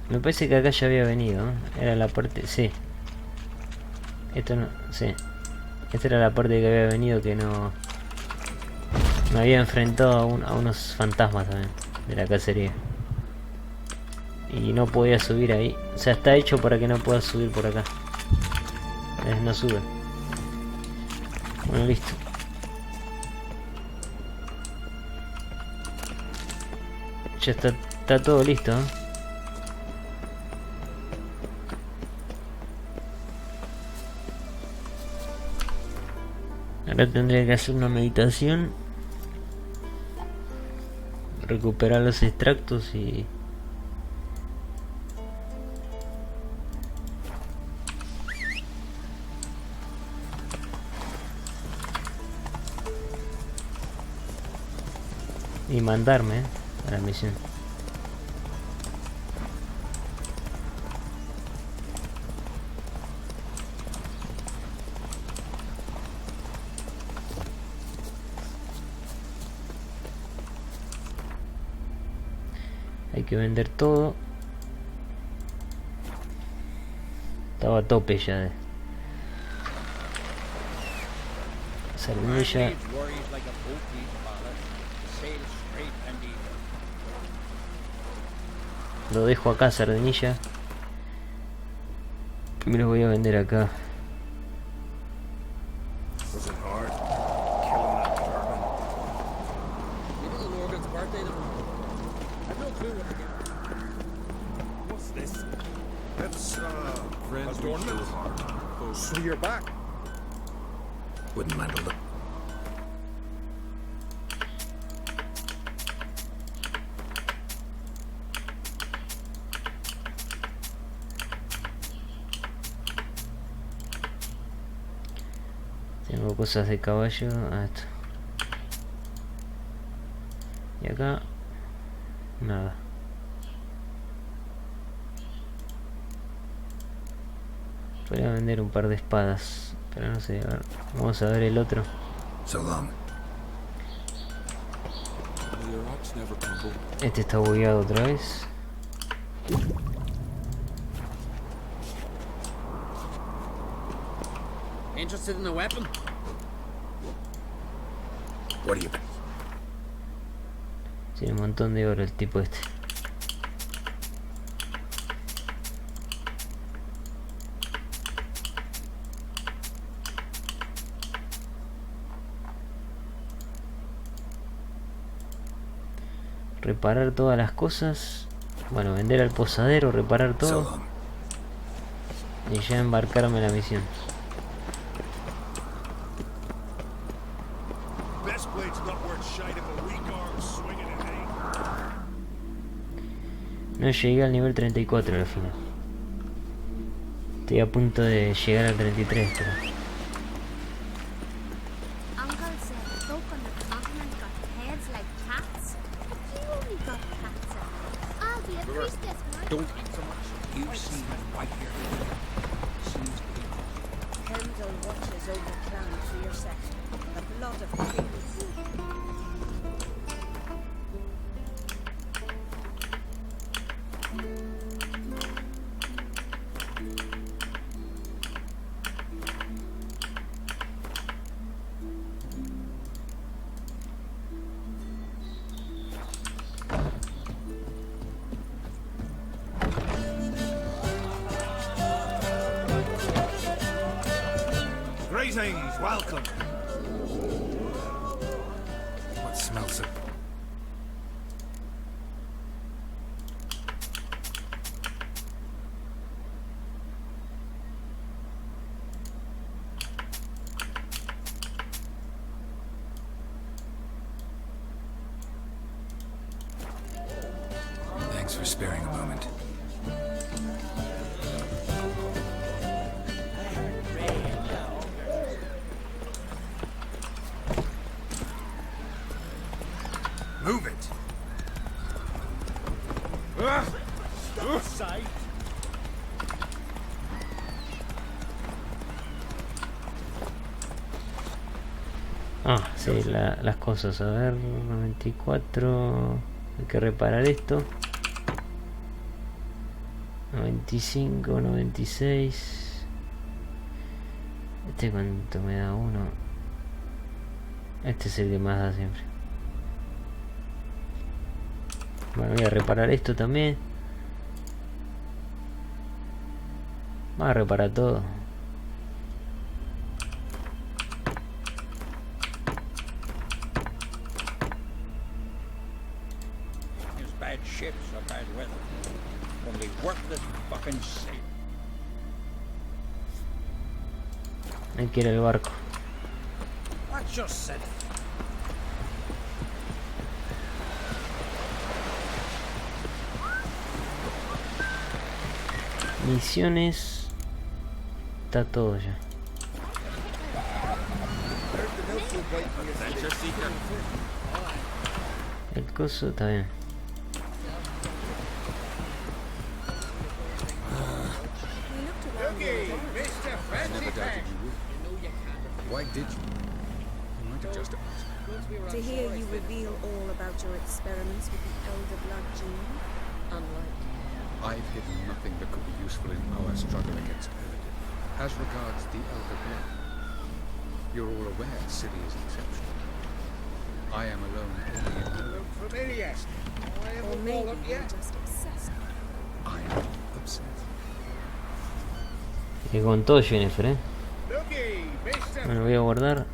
Me parece que acá ya había venido, ¿eh? Era la parte... Sí. Esto no... Sí. Esta era la parte que había venido que no... Me había enfrentado a unos fantasmas también. De la cacería. Y no podía subir ahí. O sea, está hecho para que no pueda subir por acá. No sube. Bueno, listo. Ya está todo listo, ¿eh? Ahora tendría que hacer una meditación, recuperar los extractos y mandarme a la misión. Hay que vender todo. Estaba a tope ya de Sardinilla. Lo dejo acá, Sardinilla. Me los voy a vender acá. So you're back. Wouldn't mind a look. Tengo cosas de caballo. Ah, esto. Y acá nada. Podría vender un par de espadas, pero no sé. A ver, vamos a ver el otro. So long. Este está bugueado otra vez. Interested in a weapon? What do you... Tiene un montón de oro el tipo este. Reparar todas las cosas. Bueno, vender al posadero, reparar todo. Y ya embarcarme en la misión. No llegué al nivel 34 al final. Estoy a punto de llegar al 33, pero... Uncle said folk on the continent got heads like cats, but you only got cats. I'll be a priestess, right? Don't eat so much. You see right here. Seems to be Kendall watches over clans for your section. A lot of things. Greetings, welcome. What smells so... Thanks for sparing a moment. Move it! Ah, sí, las cosas. A ver, 94. Hay que reparar esto. 95, 96. Este cuánto me da uno. Este es el que más da siempre. Bueno, voy a reparar esto también. Va a reparar todo. It's bad ships or bad weather. Only worthless fucking sea. Hay que ir al barco. I just said it. Misiones. Está todo ya. El coso está bien. Never doubted you would. Why did you? You might have just asked. To hear you reveal all about your experiments with the Elder Blood gene, unlike. I've hidden nothing that could be useful in our struggle against Erden. As regards the Elder Blood, you're all aware Ciri is exceptional. I am alone only in Look familiar. Or maybe you're just obsessed. I'm obsessed. Y con todo Jennifer, ¿eh? Looky, mister. Bueno, voy a guardar.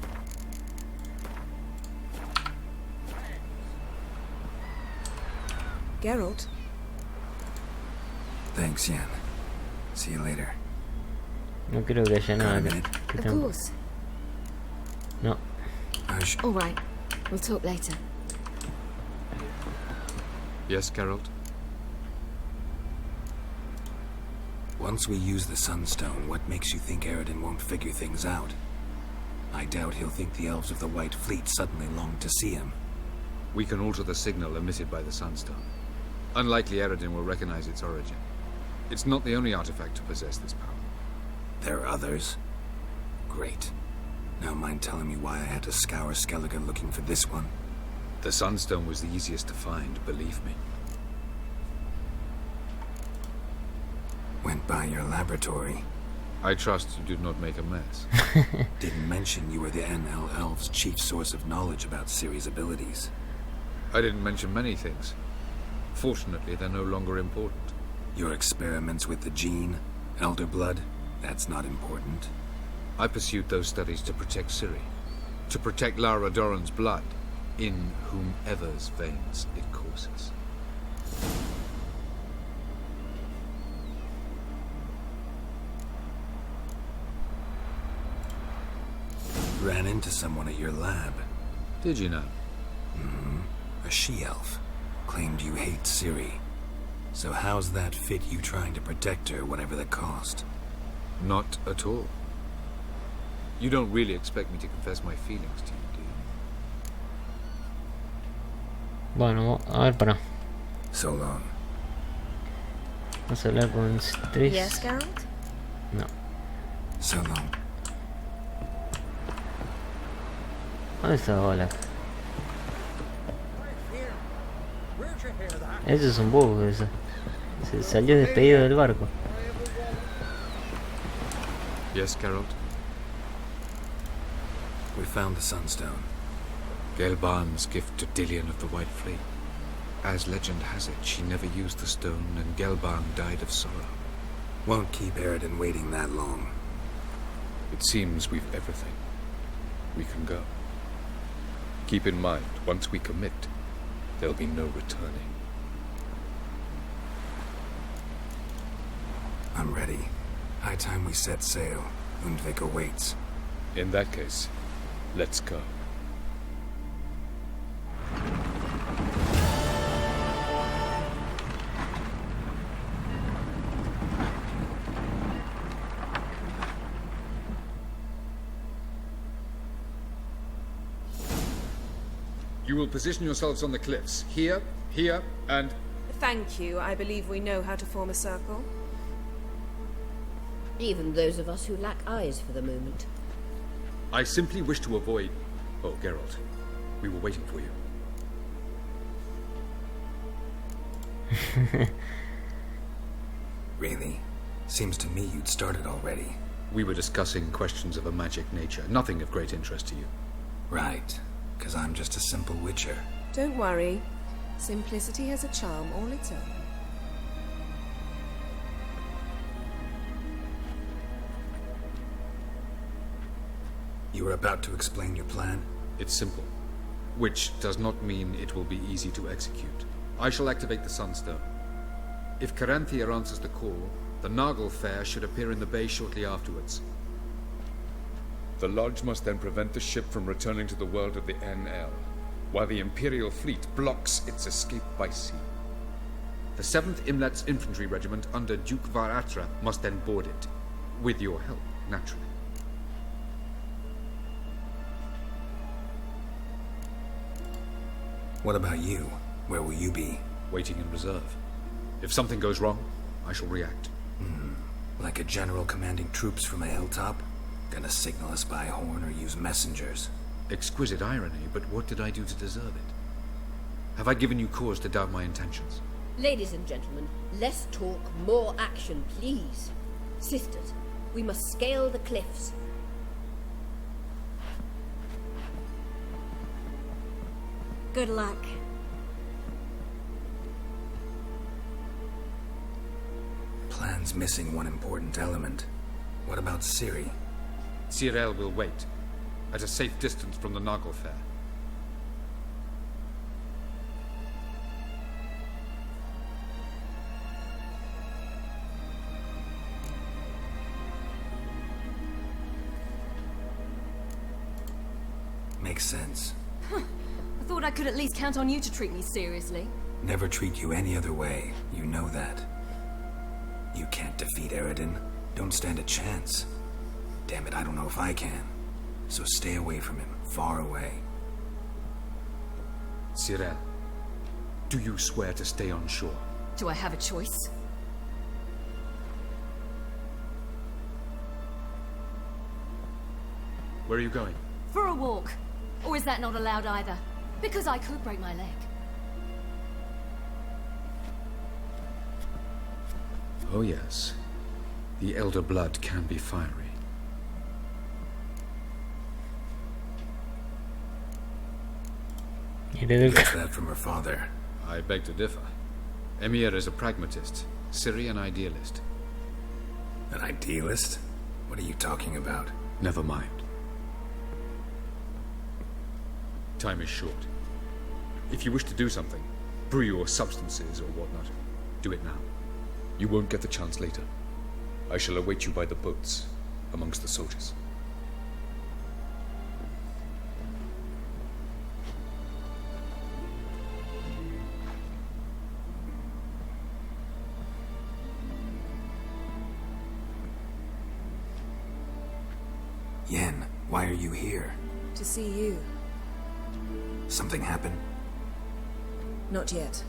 Geralt, Thanks, Yen. See you later. No creo que haya nada que Of tengo. course. No. All right. We'll talk later. Yes, Geralt? Once we use the Sunstone, what makes you think Erden won't figure things out? I doubt he'll think the elves of the White Fleet suddenly longed to see him. We can alter the signal emitted by the Sunstone. Unlikely Erden will recognize its origin. It's not the only artifact to possess this power. There are others? Great. Now mind telling me why I had to scour Skellige looking for this one? The Sunstone was the easiest to find, believe me. Went by your laboratory. I trust you did not make a mess. Didn't mention you were the NL Elves' chief source of knowledge about Ciri's abilities. I didn't mention many things. Fortunately, they're no longer important. Your experiments with the gene, Elder Blood, that's not important. I pursued those studies to protect Ciri. To protect Lara Doran's blood, in whomever's veins it courses. Ran into someone at your lab. Did you know? A she-elf. Claimed you hate Ciri. So how's that fit you trying to protect her, whatever the cost? Not at all. You don't really expect me to confess my feelings to you, do you? Bueno, a ver, para. So long. Vamos a hablar con Triss. Yes, Geralt? No. So long. ¿Dónde está Olaf? Where'd you hear that? Eso es un bug, eso. Se salió despedido del barco. Yes, Geralt? We found the Sunstone. Gelban's gift to Dillion of the White Fleet. As legend has it, she never used the stone, and Gelban died of sorrow. Won't keep Erden waiting that long. It seems we've everything. We can go. Keep in mind, once we commit, there'll be no returning. I'm ready. High time we set sail. Undvik awaits. In that case, let's go. You will position yourselves on the cliffs. Here, here, and... Thank you. I believe we know how to form a circle. Even those of us who lack eyes for the moment. I simply wish to avoid... Oh, Geralt. We were waiting for you. Really? Seems to me you'd started already. We were discussing questions of a magic nature, nothing of great interest to you. Right. 'Cause I'm just a simple witcher. Don't worry. Simplicity has a charm all its own. You were about to explain your plan? It's simple, which does not mean it will be easy to execute. I shall activate the Sunstone. If Caranthea answers the call, the Nagel Fair should appear in the bay shortly afterwards. The Lodge must then prevent the ship from returning to the world of the NL, while the Imperial fleet blocks its escape by sea. The 7th Imlet's infantry regiment under Duke Varatra must then board it. With your help, naturally. What about you? Where will you be? Waiting in reserve. If something goes wrong, I shall react. Like a general commanding troops from a hilltop? Gonna signal us by horn or use messengers? Exquisite irony, but what did I do to deserve it? Have I given you cause to doubt my intentions? Ladies and gentlemen, less talk, more action, please. Sisters, we must scale the cliffs. Good luck. Plan's missing one important element. What about Ciri? Cyril will wait, at a safe distance from the Nagel Fair. Makes sense. I thought I could at least count on you to treat me seriously. Never treat you any other way. You know that. You can't defeat Eridan. Don't stand a chance. Damn it, I don't know if I can. So stay away from him. Far away. Cyril, do you swear to stay on shore? Do I have a choice? Where are you going? For a walk. Or is that not allowed either? Because I could break my leg. Oh yes. The Elder Blood can be fiery. Gets that from her father. I beg to differ. Emir is a pragmatist, Ciri an idealist. An idealist? What are you talking about? Never mind. Time is short. If you wish to do something, brew your substances or whatnot, do it now. You won't get the chance later. I shall await you by the boats, amongst the soldiers. Yen, why are you here? To see you. Something happened? Not yet,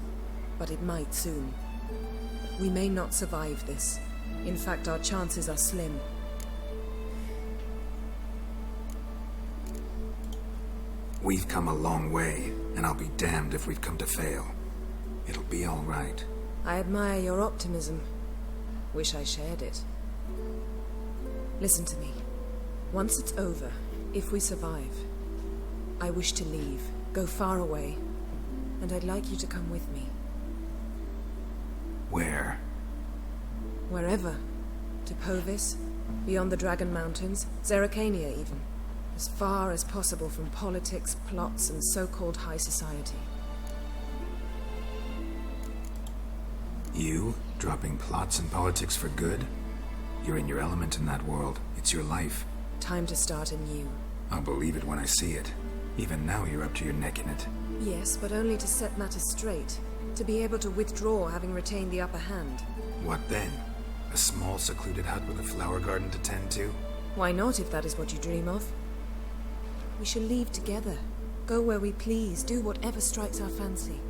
but it might soon. We may not survive this. In fact, our chances are slim. We've come a long way, and I'll be damned if we've come to fail. It'll be all right. I admire your optimism. Wish I shared it. Listen to me. Once it's over, if we survive, I wish to leave, go far away, and I'd like you to come with me. Where? Wherever. To Povis, beyond the Dragon Mountains, Zeracania even. As far as possible from politics, plots, and so-called high society. You? Dropping plots and politics for good? You're in your element in that world. It's your life. Time to start anew. I'll believe it when I see it. Even now you're up to your neck in it. Yes, but only to set matters straight. To be able to withdraw having retained the upper hand. What then? A small secluded hut with a flower garden to tend to? Why not, if that is what you dream of? We shall leave together. Go where we please, do whatever strikes our fancy.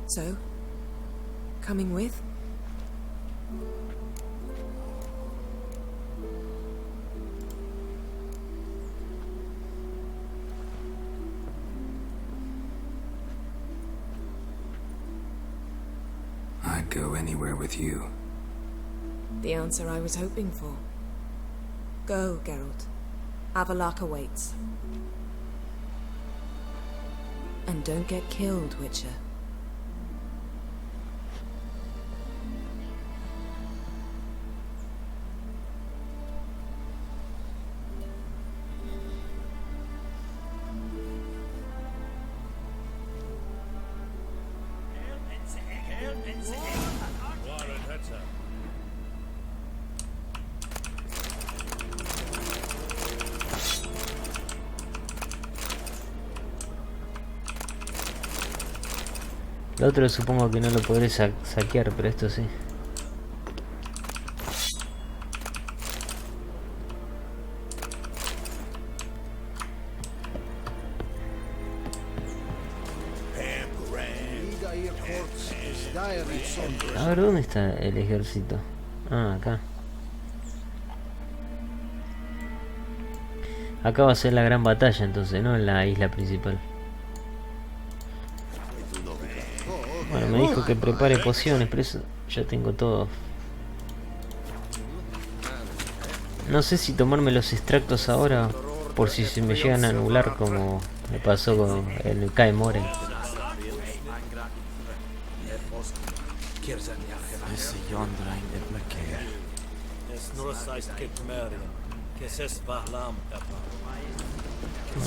So, coming with? I'd go anywhere with you. The answer I was hoping for. Go, Geralt. Avalok awaits. And don't get killed, Witcher. Lo otro supongo que no lo podré saquear, pero esto sí. A ver, ¿dónde está el ejército? Ah, acá. Acá va a ser la gran batalla entonces, ¿no? En la isla principal. Bueno, me dijo que prepare pociones, pero eso ya tengo todo. No sé si tomarme los extractos ahora, por si se me llegan a anular como me pasó con el Kai Moren.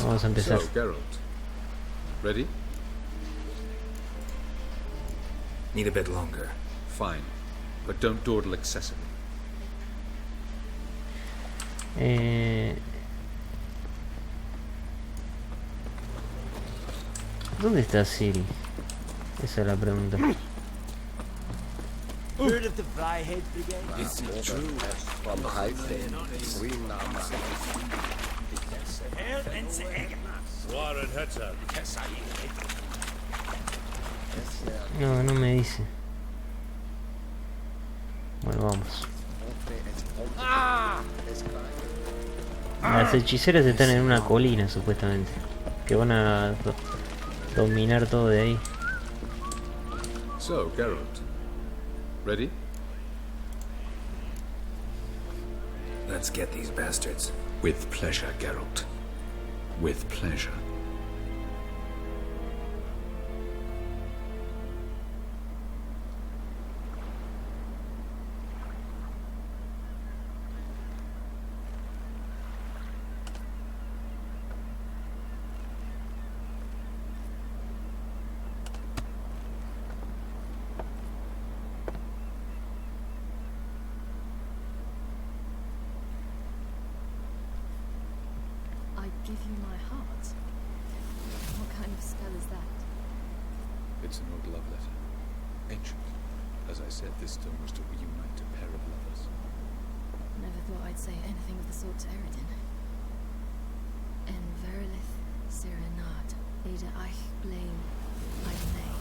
Vamos a empezar. So, Geralt, ready? Need a bit longer. Fine, but don't dawdle excessively. ¿Dónde está Siri? Esa es la pregunta. Heard of the Flyhead Brigade? Is it true? From high No, no me dice. Bueno, vamos. Las hechiceras están en una colina, supuestamente. Que van a dominar todo de ahí. So, Geralt, ready? Let's get these bastards. With pleasure, Geralt. With pleasure. Give you my heart. What kind of spell is that? It's an old love letter. Ancient. As I said, this stone was to reunite a pair of lovers. Never thought I'd say anything of the sort to Eredin. En verilith serenad, Ada ich blame I may.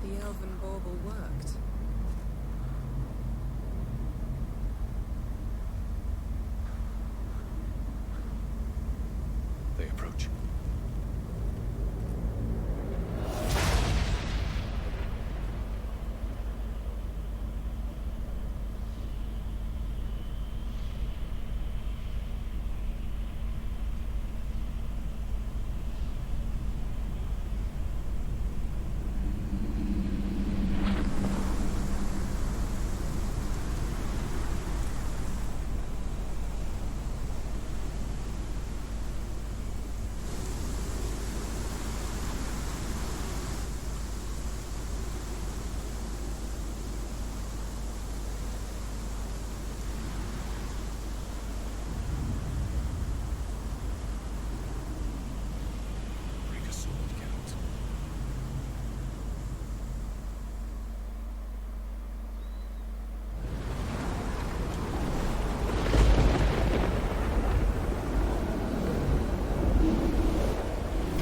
The elven bauble worked. They approach.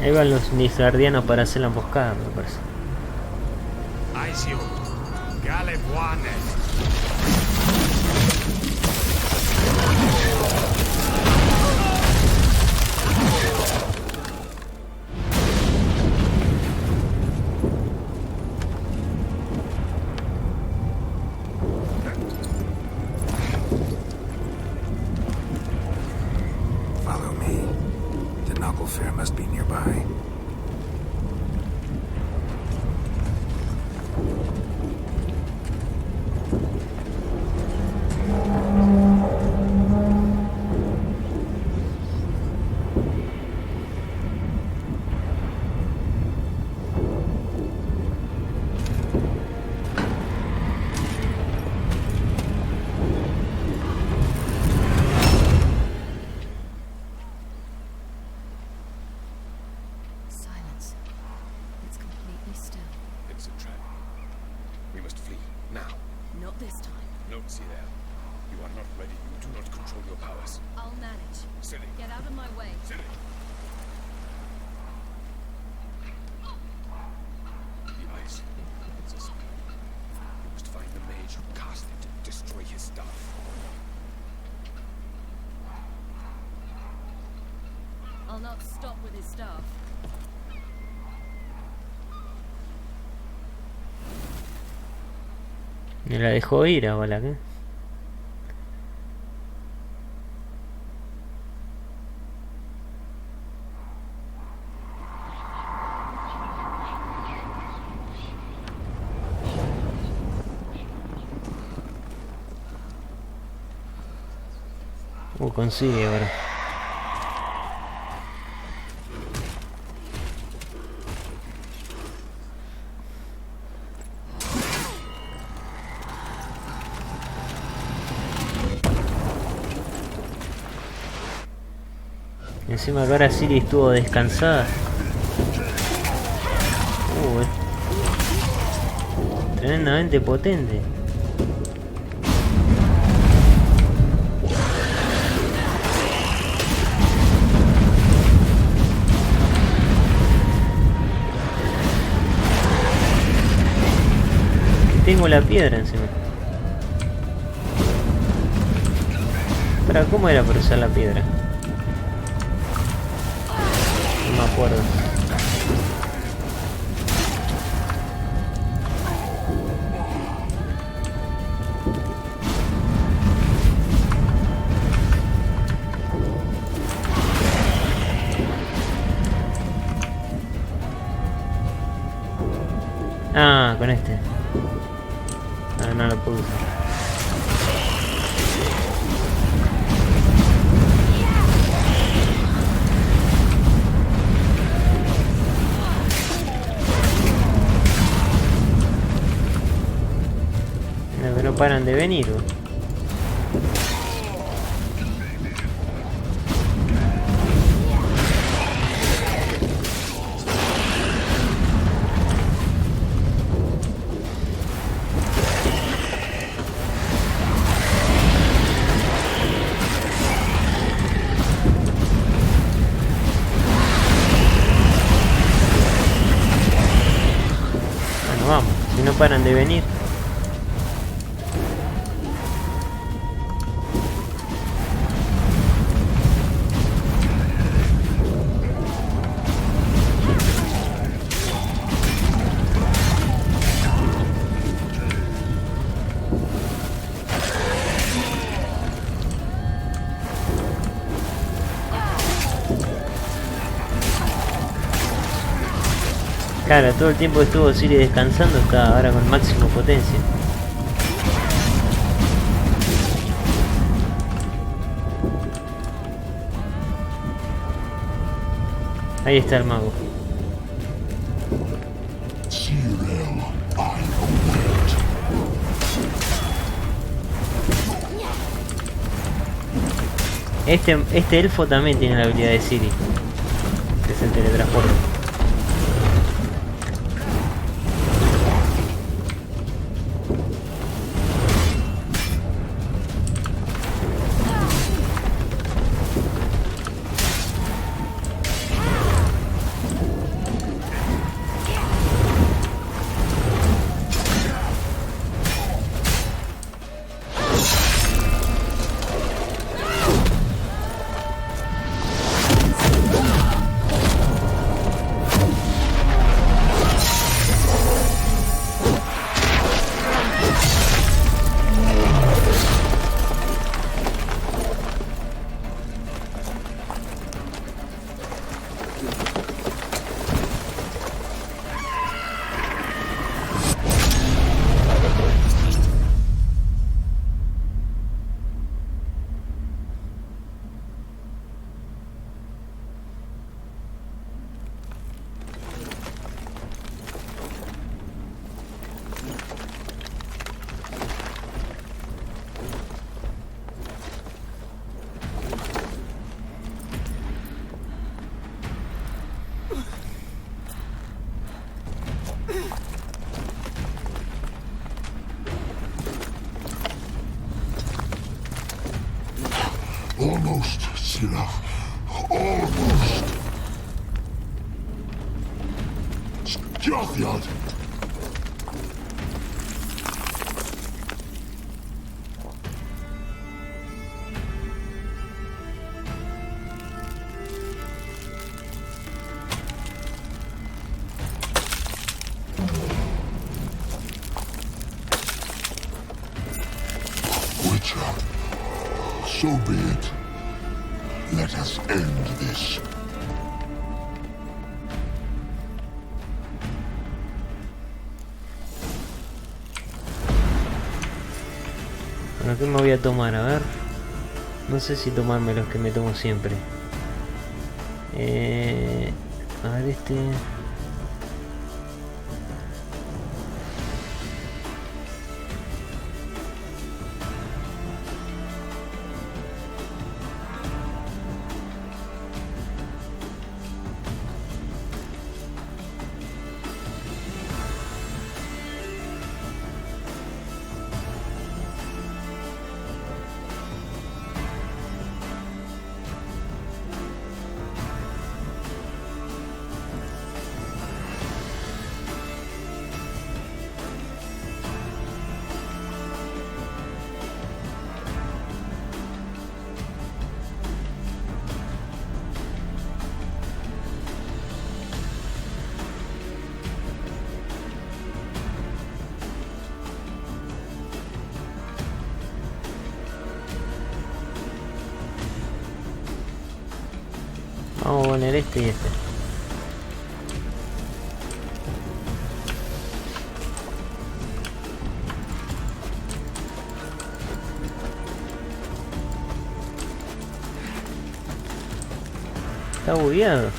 Ahí van los Nilfgaardianos para hacer la emboscada, me parece. Follow me. The Knuckle Fair must be nearby. We must flee, now. Not this time. No, Cyril. You are not ready. You do not control your powers. I'll manage. Silly. Get out of my way. Silly. The ice. It's a spell. You must find the mage who cast it and destroy his staff. I'll not stop with his staff. Me la dejó ir ahora, ¿qué? Consigue ahora. Encima que ahora Siri estuvo descansada. Tremendamente potente. Tengo la piedra encima. ¿Para cómo era para usar la piedra? No me acuerdo. Ah, con este. No lo puedo usar. No paran de venir. Bueno, vamos, si no paran de venir. Claro, todo el tiempo que estuvo Siri descansando está ahora con máximo potencia. Ahí está el mago. Este elfo también tiene la habilidad de Siri, que es el teletransporte. Close enough. Almost. Scofiad. So be it. Let us end this. Bueno, ¿qué me voy a tomar? A ver. No sé si tomarme los que me tomo siempre. A ver este... Vamos a poner este y este. Está bugueado.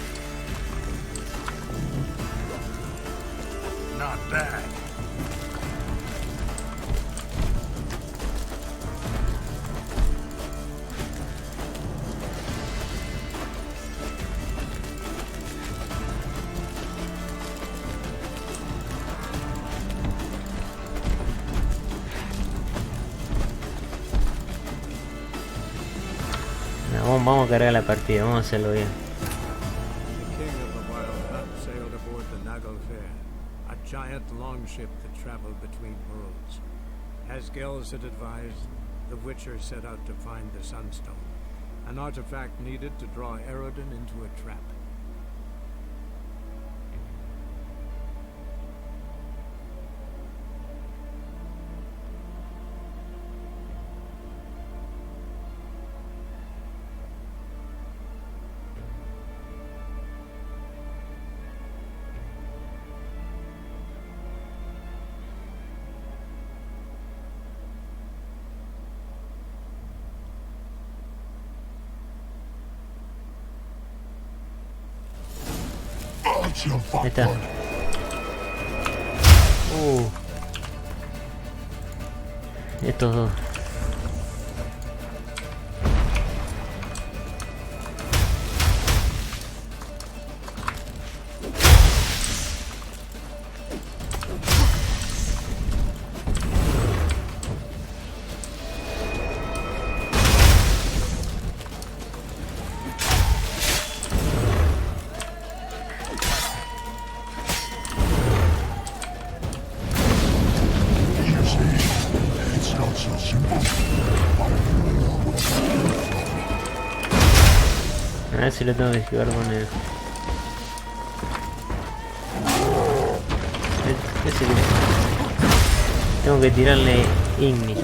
Not bad. Vamos a cargar la partida, vamos a hacerlo bien. The king of the Wild Hunt sailed aboard the Nagle Fair, a giant longship that traveled between worlds. As Gels had advised, the Witcher set out to find the Sunstone, an artifact needed to draw Eredin into a trap. Ahí está. Estos dos. A ver si lo tengo que esquivar con el... Ese que... Tengo que tirarle Igni.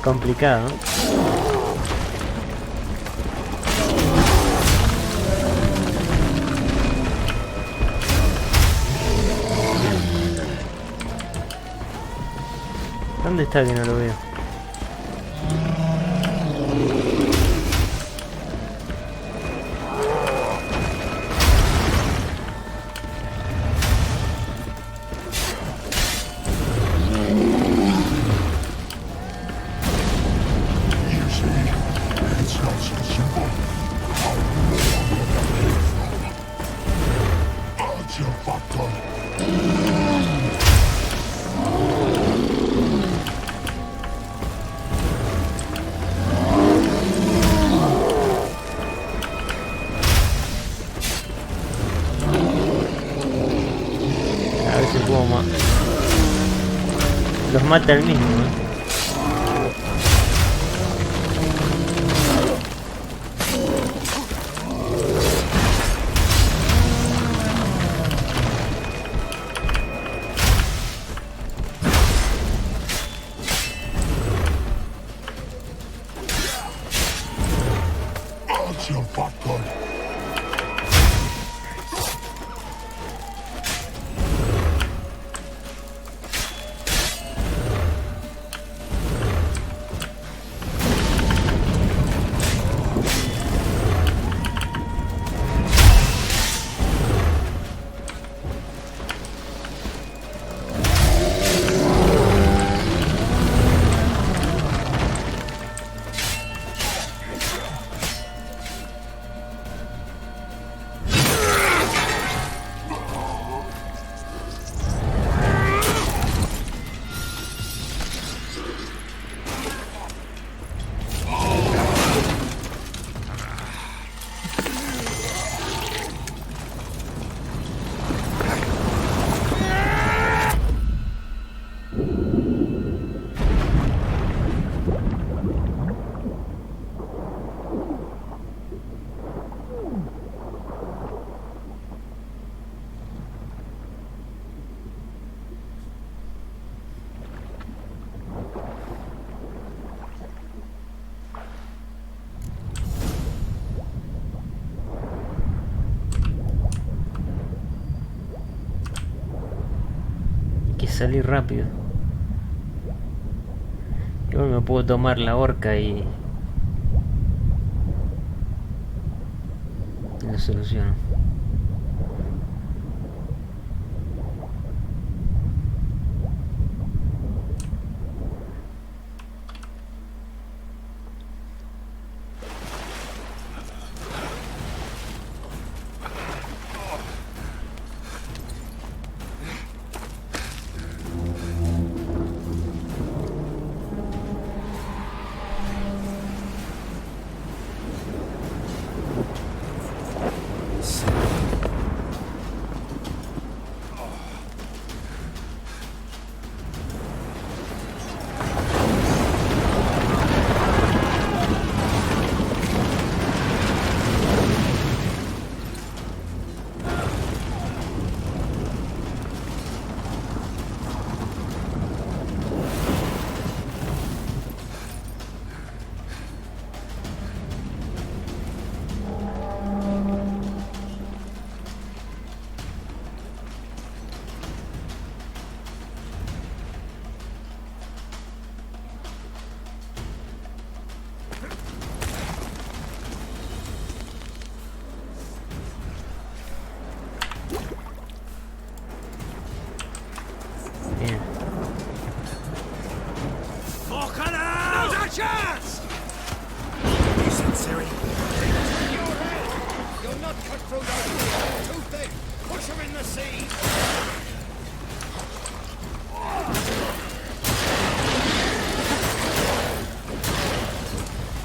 Complicado. ¿Dónde está que no lo veo? Los mata el mismo, salir rápido. Yo me puedo tomar la horca y lo soluciono.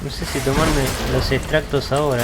No sé si tomarme los extractos ahora.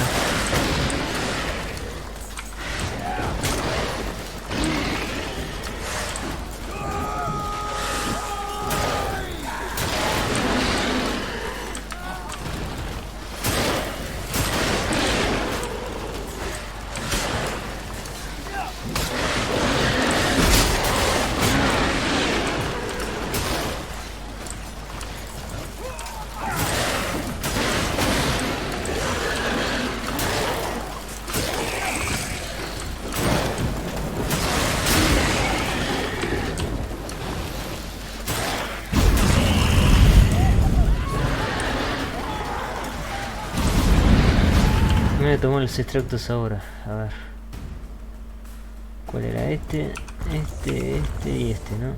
de tomar los extractos ahora. A ver. ¿Cuál era este? Este y este, ¿no?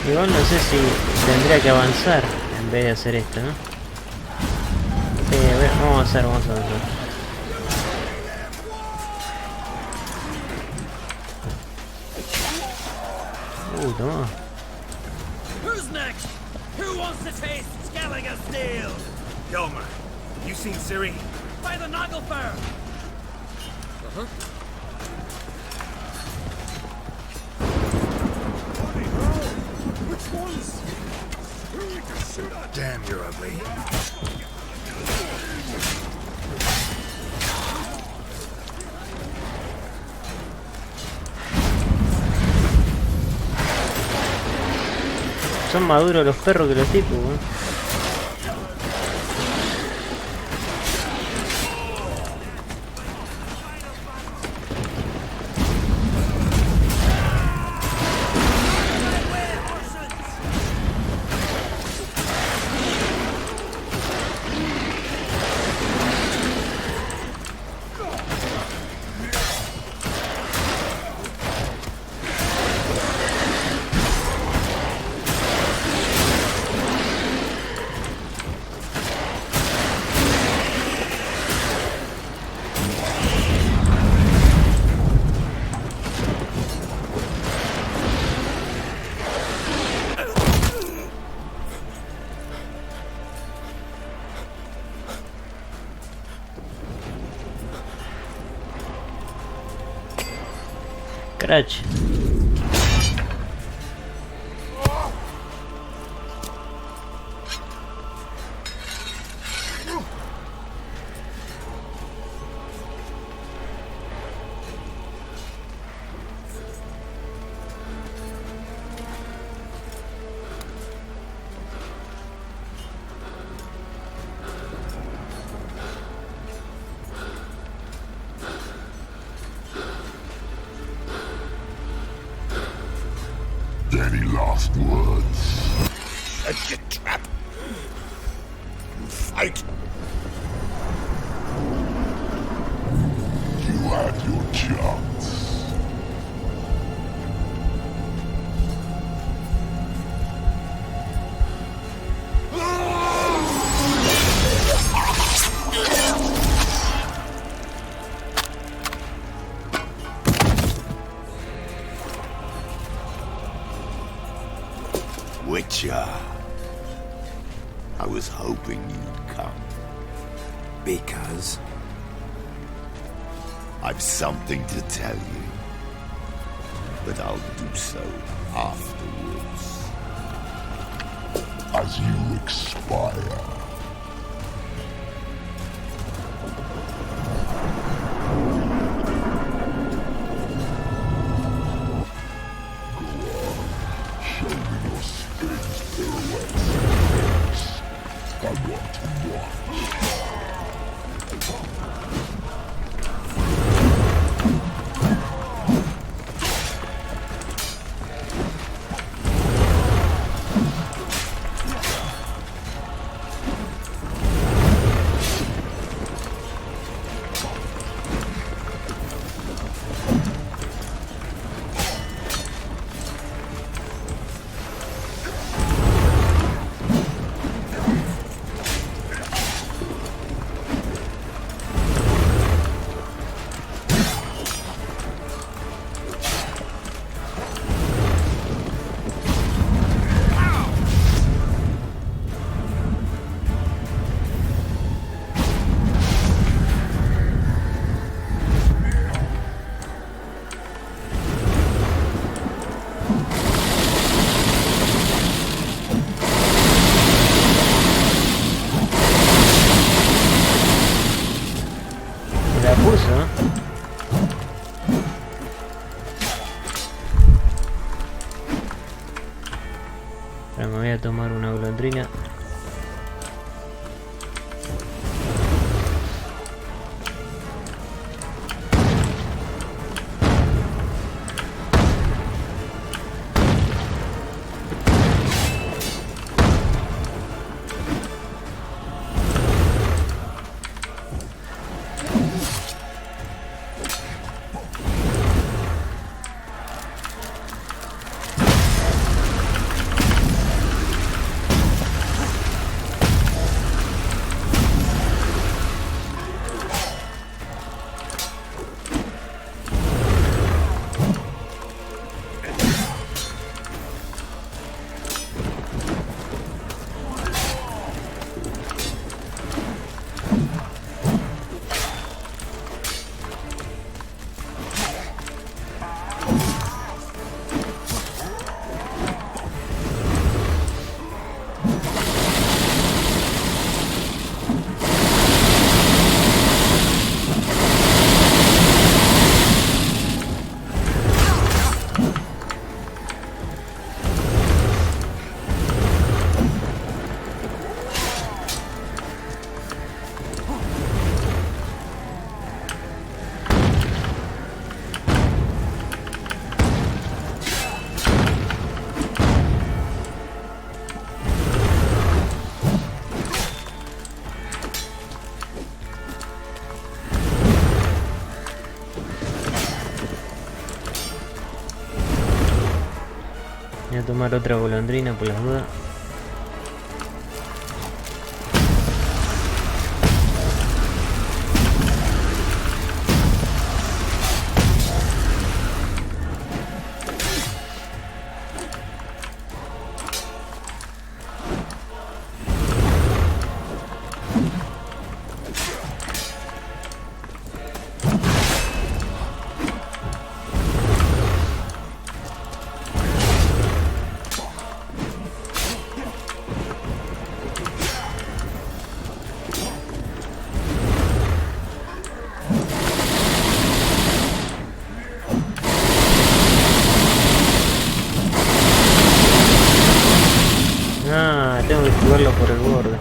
Igual no sé si tendría que avanzar en vez de hacer esto, ¿no? Sí, a ver, vamos a avanzar, toma. Who's next? Who wants to taste Skellig steel? Yelmer, you seen Ciri? By the Nagelfar! Uh-huh. Which ones? Who we can shoot at? Damn, you're ugly. Son más duros los perros que los tipos, ¿eh? Crash. Any last words? Set your trap. You fight. You had your chance. Witcher, I was hoping you'd come. Because? I've something to tell you, but I'll do so afterwards. As you expire. Ahora me voy a tomar una golondrina. Voy a tomar otra golondrina por las dudas. Ah, tengo que jugarlo por el borde.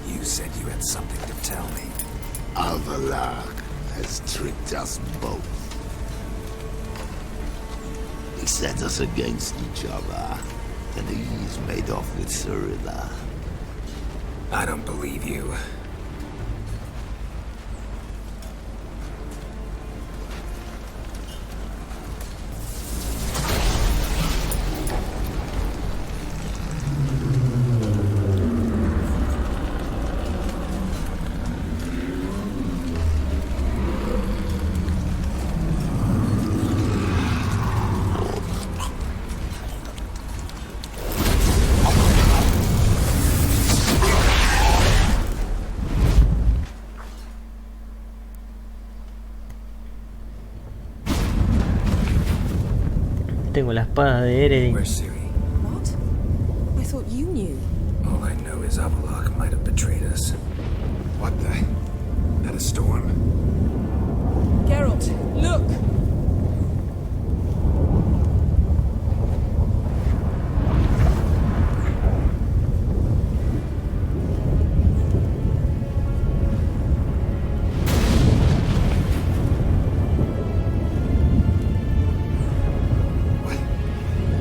You said you had something to tell me. Avallac'h has tricked us both. He set us against each other, and he's made off with Cyrilla. I don't believe you. Tengo la espada de Eredin. Where's Ciri? What? I thought you knew. All I know is Avallac'h might have betrayed us. What the? That a storm? Geralt, look!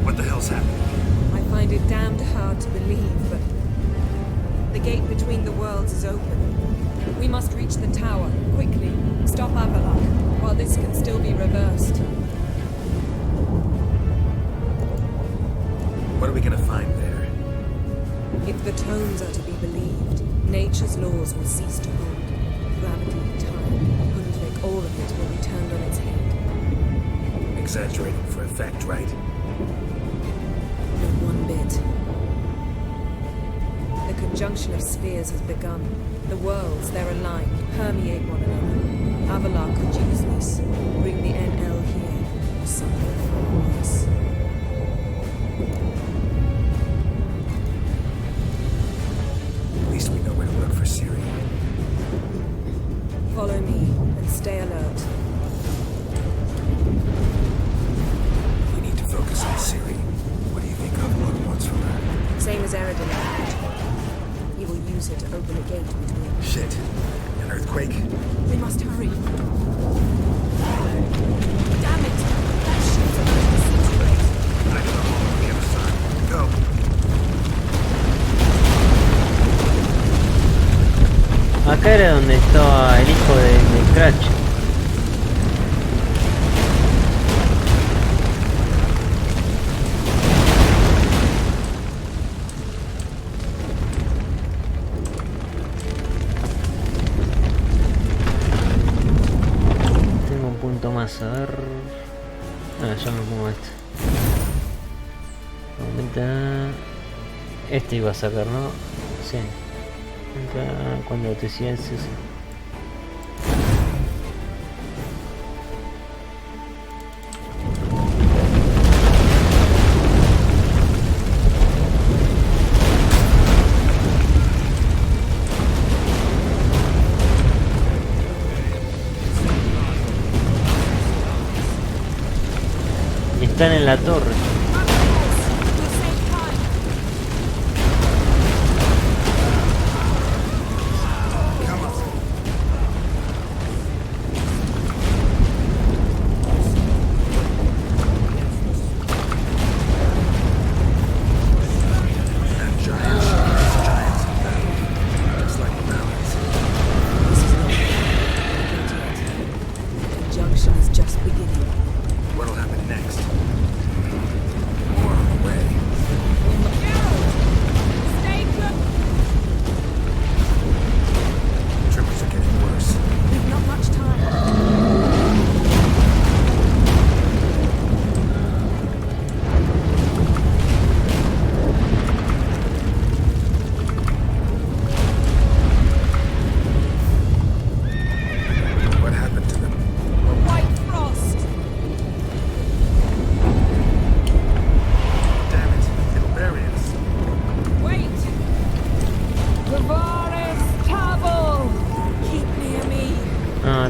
What the hell's happening? I find it damned hard to believe, but the gate between the worlds is open. We must reach the tower, quickly. Stop Avallac'h, while this can still be reversed. What are we gonna find there? If the tomes are to be believed, nature's laws will cease to hold. Gravity, time, Hundvik, all of it will be turned on its head. Exaggerating for effect, right? Not one bit. The conjunction of spheres has begun. The worlds, they're aligned, permeate one another. Avallac'h could use this. Bring the NL here. Or something far worse. At least we know where to look for Ciri. Follow me, and stay alert. We need to focus on Ciri. What do you think Avallac'h wants from her? Same as Eredin. He will use her to open a gate between. Shit. An earthquake? We must hurry. Damn it! That ship's about to disintegrate. I know on the other side. Go. Acá era donde estaba el hijo de Cratch. Tengo un punto más, a ver. Ah, ya me pongo este. Aumenta. Este iba a sacar, ¿no? Sí. Acá, cuando te sientes. Y están en la torre.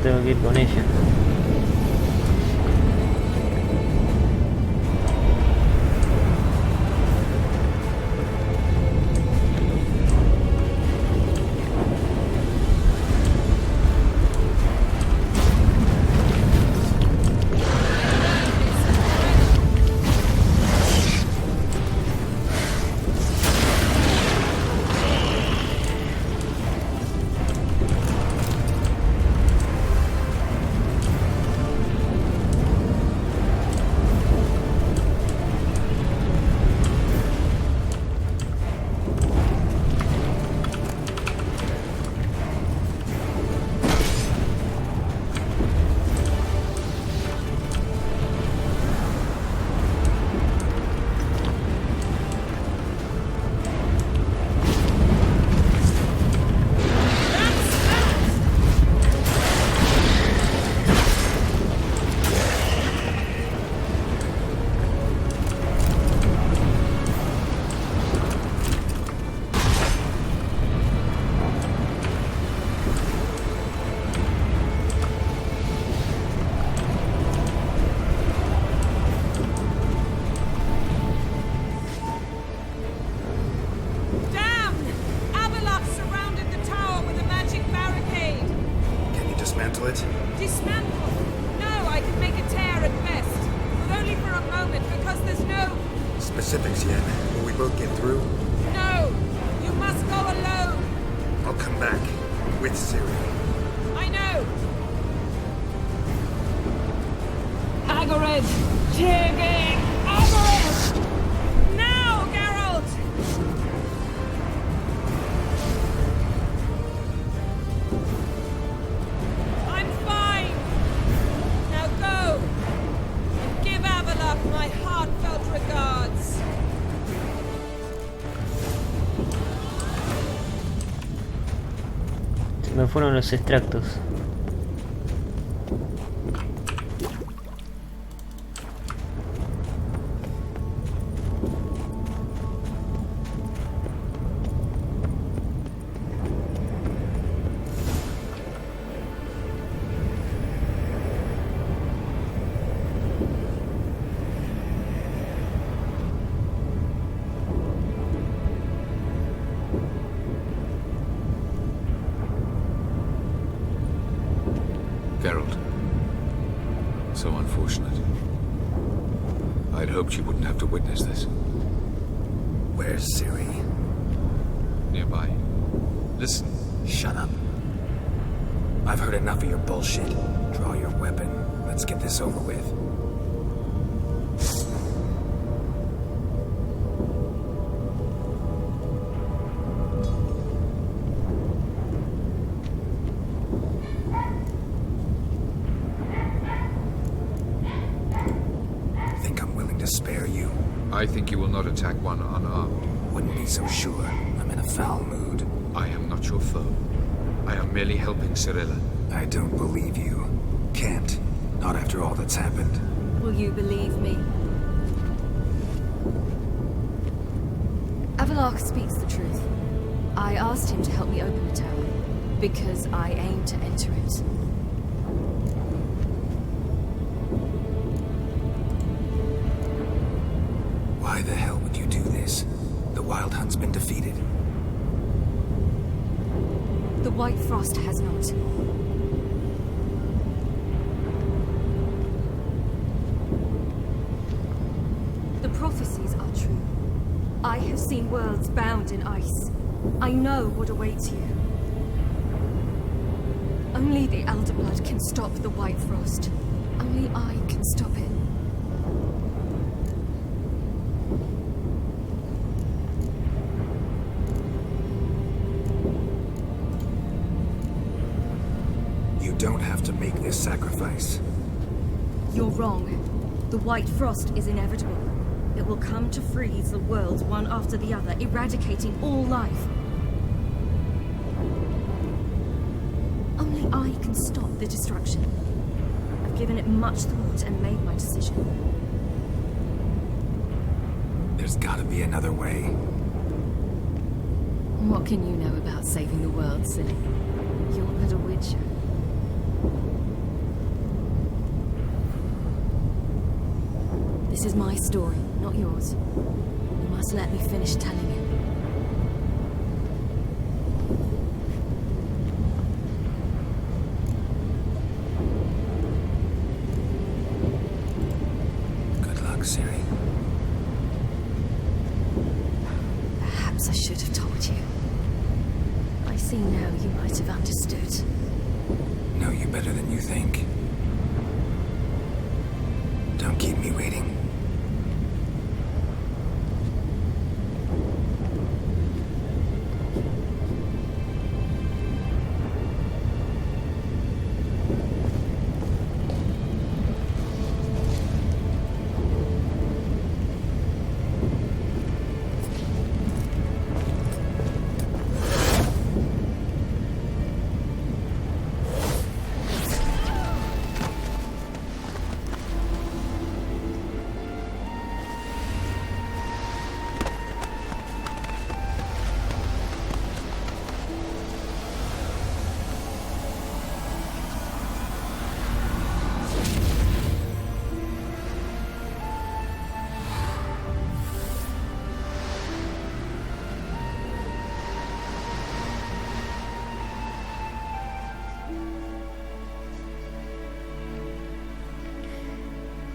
Tengo que ir con ella. dismantle it? Dismantle? No, I can make a tear at best. But only for a moment, because there's no... Specifics yet? Will we both get through? No! You must go alone! I'll come back. With Siri. I know! Agared! Taking Agared! Now, Geralt! I'm fine! Now go! And give Avalok my heartfelt regards! Se me fueron los extractos. Geralt. So unfortunate. I'd hoped you wouldn't have to witness this. Where's Siri? Nearby. Listen. Shut up. I've heard enough of your bullshit. Draw your weapon. Let's get this over with. Spare you. I think you will not attack one unarmed. Wouldn't be so sure. I'm in a foul mood. I am not your foe. I am merely helping Cirilla. I don't believe you. Can't. Not after all that's happened. Will you believe me? Avalok speaks the truth. I asked him to help me open the tower, because I aim to enter it. Why the hell would you do this? The Wild Hunt's been defeated. The White Frost has not. The prophecies are true. I have seen worlds bound in ice. I know what awaits you. Only the Elder Blood can stop the White Frost. Only I can stop it. Don't have to make this sacrifice. You're wrong. The White Frost is inevitable. It will come to freeze the worlds one after the other, eradicating all life. Only I can stop the destruction. I've given it much thought and made my decision. There's gotta be another way. What can you know about saving the world, silly? You're but a witcher. This is my story, not yours. You must let me finish telling it. Good luck, Siri. Perhaps I should have told you. I see now you might have understood. Know you better than you think. Don't keep me waiting.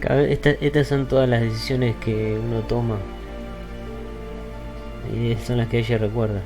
Estas son todas las decisiones que uno toma y son las que ella recuerda.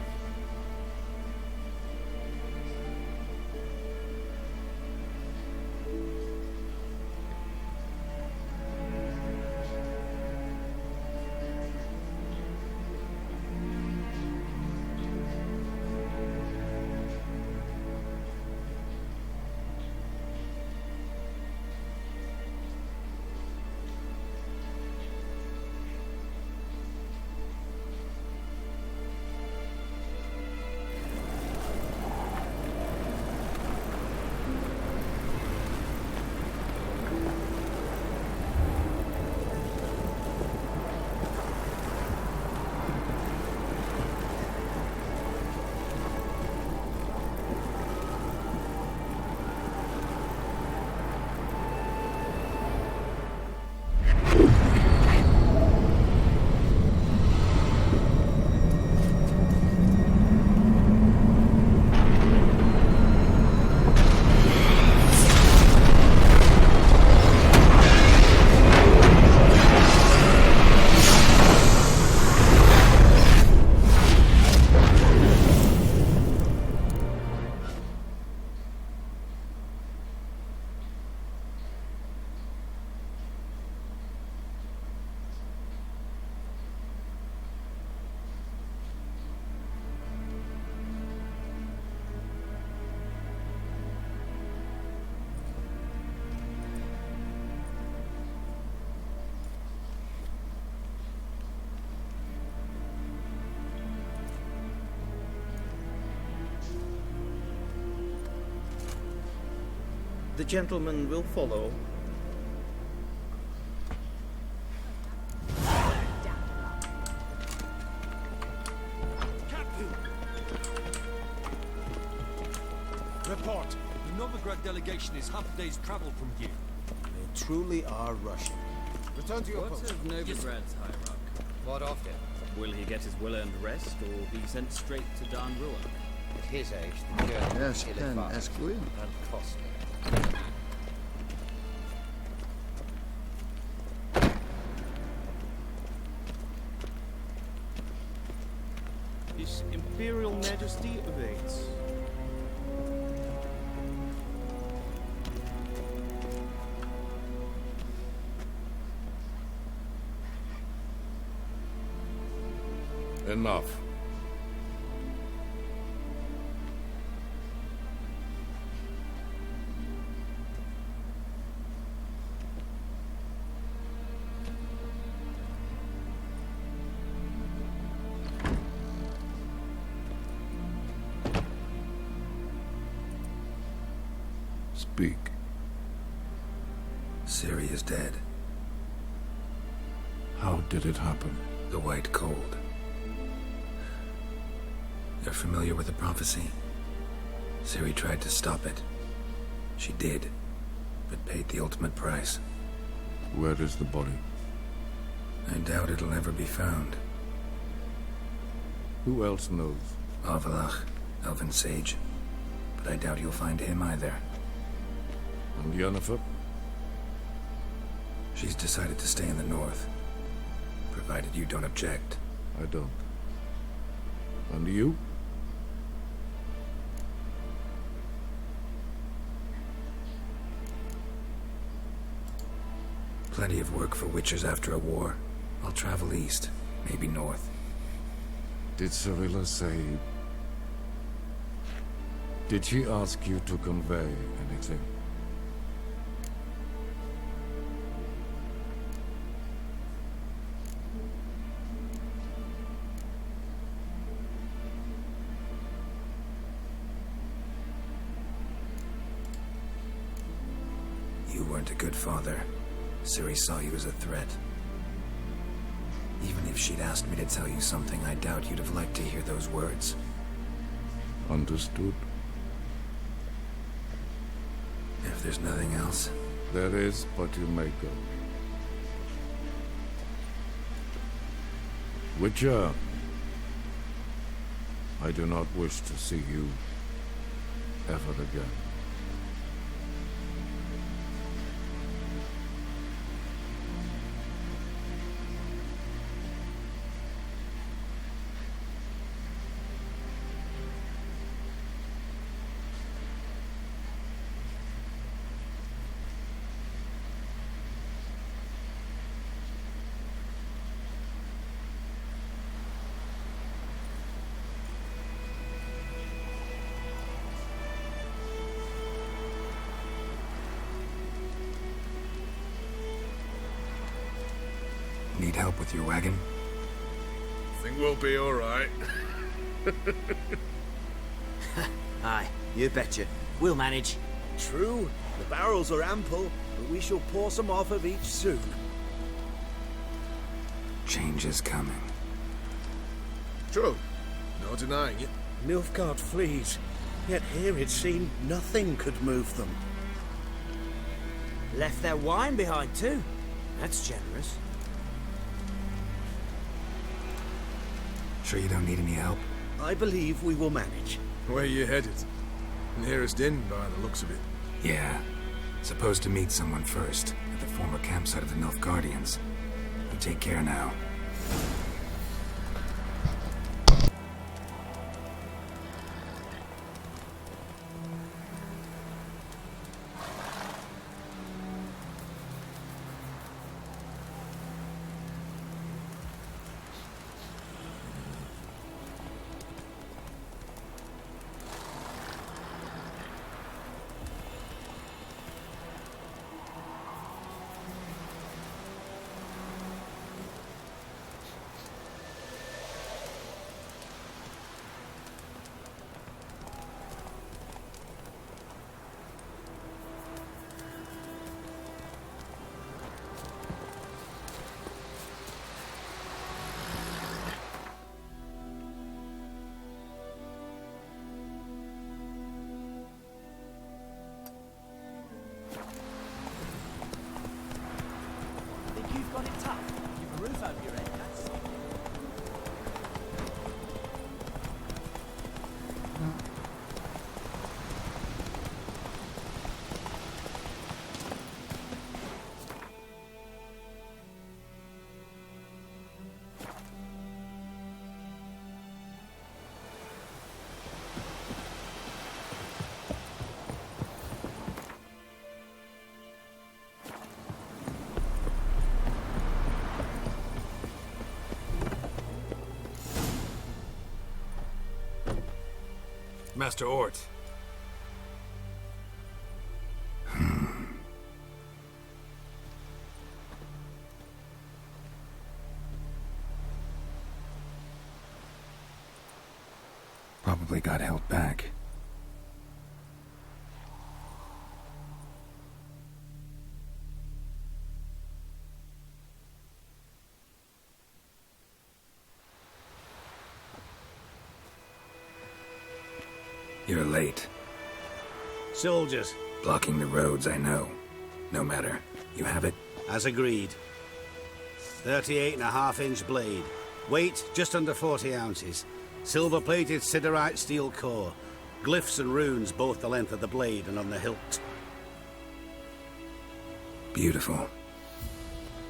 The gentleman will follow. Report. The Novigrad delegation is half a day's travel from here. They truly are rushing. Return to your post. What of Novigrad's hierarch? What of him? Will he get his well-earned rest, or be sent straight to Dan Ruin? At his age, the journey Yes, is Ken, ill-advised ask Will. and costly. His Imperial Majesty awaits. Enough. Speak. Ciri is dead. How did it happen? The White Cold. You're familiar with the prophecy? Ciri tried to stop it. She did, but paid the ultimate price. Where is the body? I doubt it'll ever be found. Who else knows? Avalach, Elven Sage. But I doubt you'll find him either. And Yennefer? She's decided to stay in the north. Provided you don't object. I don't. And you? Plenty of work for witchers after a war. I'll travel east, maybe north. Did Cirilla say... Did she ask you to convey anything? You weren't a good father. Ciri saw you as a threat. Even if she'd asked me to tell you something, I doubt you'd have liked to hear those words. Understood. If there's nothing else... There is, but you may go. Witcher, I do not wish to see you ever again. Need help with your wagon? Think we'll be all right. Aye, you betcha. We'll manage. True, the barrels are ample, but we shall pour some off of each soon. Change is coming. True. No denying it. Nilfgaard flees, yet here it seemed nothing could move them. Left their wine behind too. That's generous. Sure you don't need any help? I believe we will manage. Where you headed? Nearest inn, by the looks of it. Yeah. Supposed to meet someone first, at the former campsite of the Nilfgaardians. You take care now. Got it tough. You've a roof over your head, that's all. Master Ort. Probably got held back. You're late. Soldiers. Blocking the roads, I know. No matter. You have it? As agreed. 38.5-inch blade. Weight just under 40 ounces. Silver-plated siderite steel core. Glyphs and runes both the length of the blade and on the hilt. Beautiful.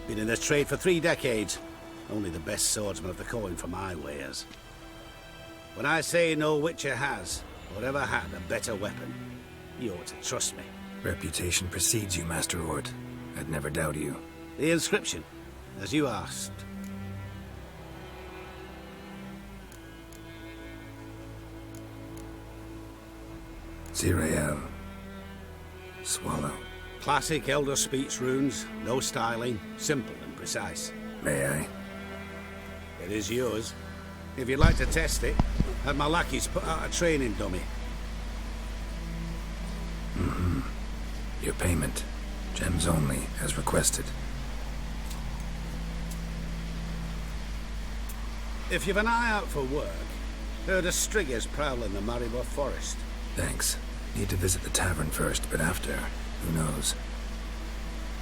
Been in this trade for 3 decades. Only the best swordsman of the coin for my wares. When I say no Witcher has, or ever had, a better weapon, you ought to trust me. Reputation precedes you, Master Ort. I'd never doubt you. The inscription, as you asked. Zirael. Swallow. Classic Elder Speech runes, no styling, simple and precise. May I? It is yours. If you'd like to test it, have my lackeys put out a training dummy. Mm-hmm. Your payment. Gems only, as requested. If you've an eye out for work, heard of striggers prowling the Maribor forest. Thanks. Need to visit the tavern first, but after, who knows?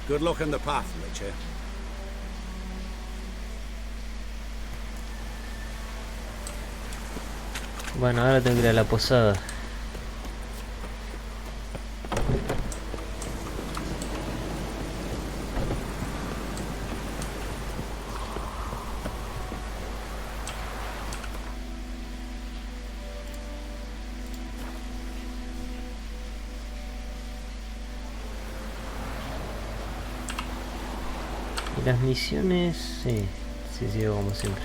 Good luck on the path, Witcher. Bueno, ahora tengo que ir a la posada. Y las misiones, sí, sigo como siempre.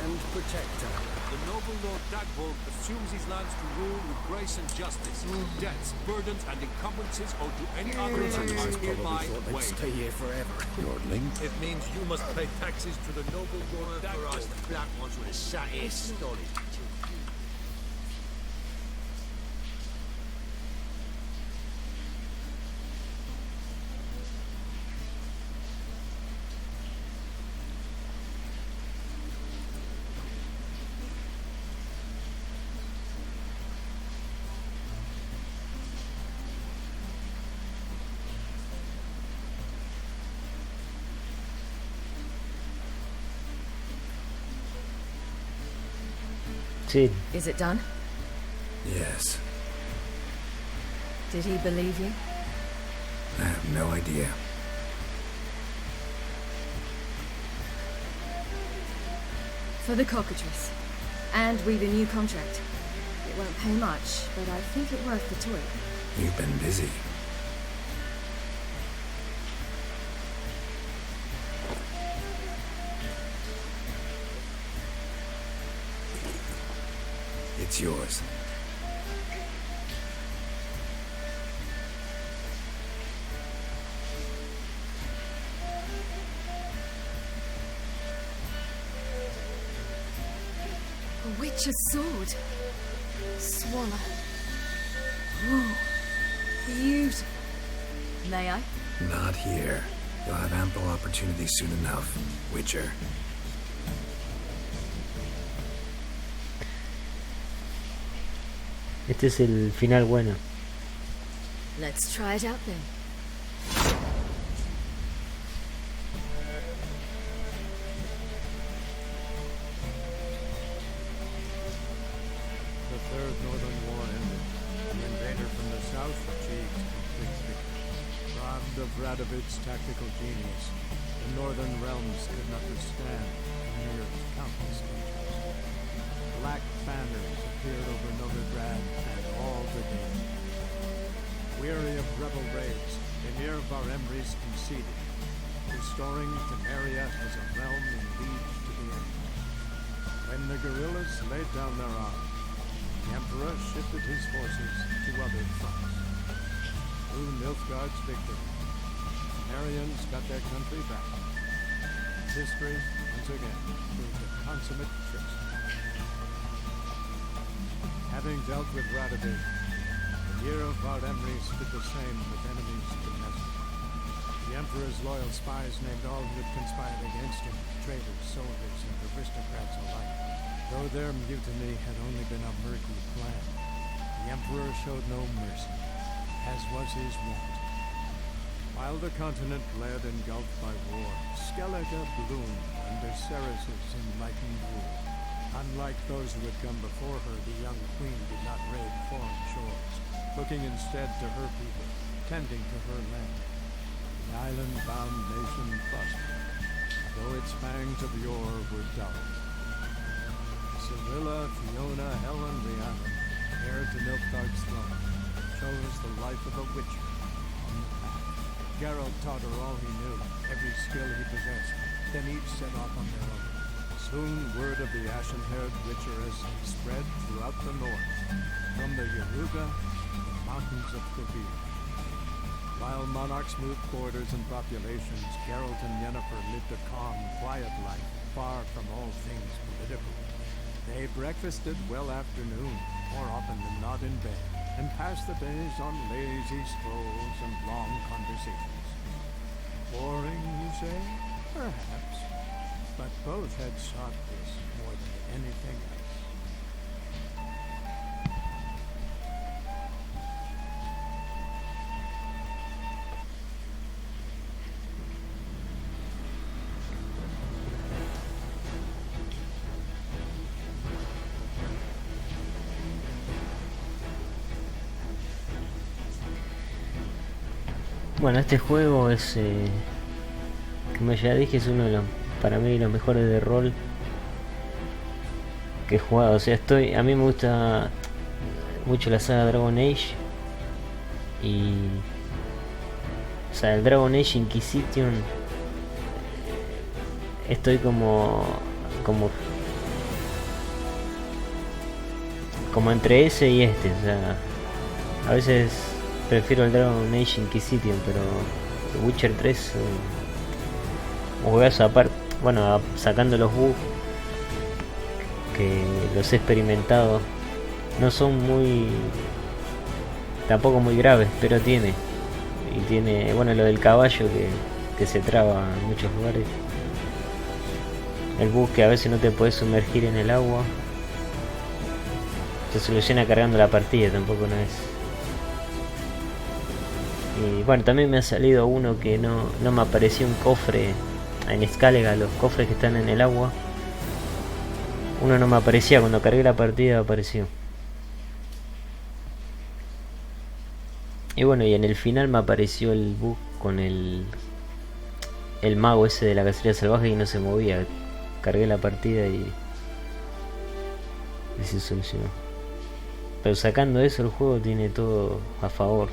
And protector. The noble Lord Dagborg assumes his lands to rule with grace and justice. Debts, burdens, and encumbrances owed to any other are hereby waived. Stay here forever. Your link? It means you must pay taxes to the noble Lord Dagborg. The black ones would have sat here stolid. Sí. Is it done? Yes. Did he believe you? I have no idea. For the cockatrice. And we've a new contract. It won't pay much, but I think it worth the toil. You've been busy. It's yours. A witch's sword. Swallow. Whoa. Beautiful. May I? Not here. You'll have ample opportunity soon enough, Witcher. Este es el final bueno. Let's try it out then. The Third Northern War ended. The invader from the south achieved complete victory. Robbed of Radovid's tactical genius, the northern realms could not withstand Ymir's countless dangers. Black banners appeared over Novigrad and all the game. Weary of rebel raids, Emir Varemres conceded, restoring Temeria as a realm in liege to the end. When the guerrillas laid down their arms, the Emperor shifted his forces to other fronts. Through Nilfgaard's victory, Temerians got their country back. History, once again, proved a consummate trickster. Having dealt with Radovid, Emir of Varemres did the same with enemies to Nestor. The Emperor's loyal spies named all who had conspired against him, traitors, soldiers, and aristocrats alike. Though their mutiny had only been a murky plan, the Emperor showed no mercy, as was his wont. While the continent lay engulfed by war, Skellige bloomed under Ceres's enlightened rule. Unlike those who had come before her, the young queen did not raid foreign shores, looking instead to her people, tending to her land. The island-bound nation prospered, though its fangs of yore were dulled. Cyrilla, Fiona, Helen, Rhiannon, heir to Nilfgaard's throne, chose the life of a witcher on the path. Geralt taught her all he knew, every skill he possessed, then each set off on their own. Soon word of the ashen-haired witcheress spread throughout the north, from the Yaruga to the mountains of Kvir. While monarchs moved borders and populations, Geralt and Yennefer lived a calm, quiet life, far from all things political. They breakfasted well afternoon, more often than not in bed, and passed the days on lazy strolls and long conversations. Boring, you say? Perhaps. But both had sought this more than anything else. Bueno, este juego es, como ya dije, es uno de los, para mí, los mejores de rol que he jugado. O sea, a mí me gusta mucho la saga Dragon Age y, o sea, el Dragon Age Inquisition, estoy como como entre ese y este, o sea, a veces prefiero el Dragon Age Inquisition, pero The Witcher 3 un juegazo aparte, bueno, sacando los bugs que los he experimentado, no son muy, tampoco muy graves, pero tiene, bueno, lo del caballo que se traba en muchos lugares, el bug que a veces no te puedes sumergir en el agua, se soluciona cargando la partida, tampoco no es. Y bueno, también me ha salido uno que no me apareció un cofre en Scalega, los cofres que están en el agua. Uno no me aparecía, cuando cargué la partida apareció. Y bueno, y en el final me apareció el bug con el mago ese de la cacería salvaje y no se movía. Cargué la partida y se solucionó. Pero sacando eso, el juego tiene todo a favor.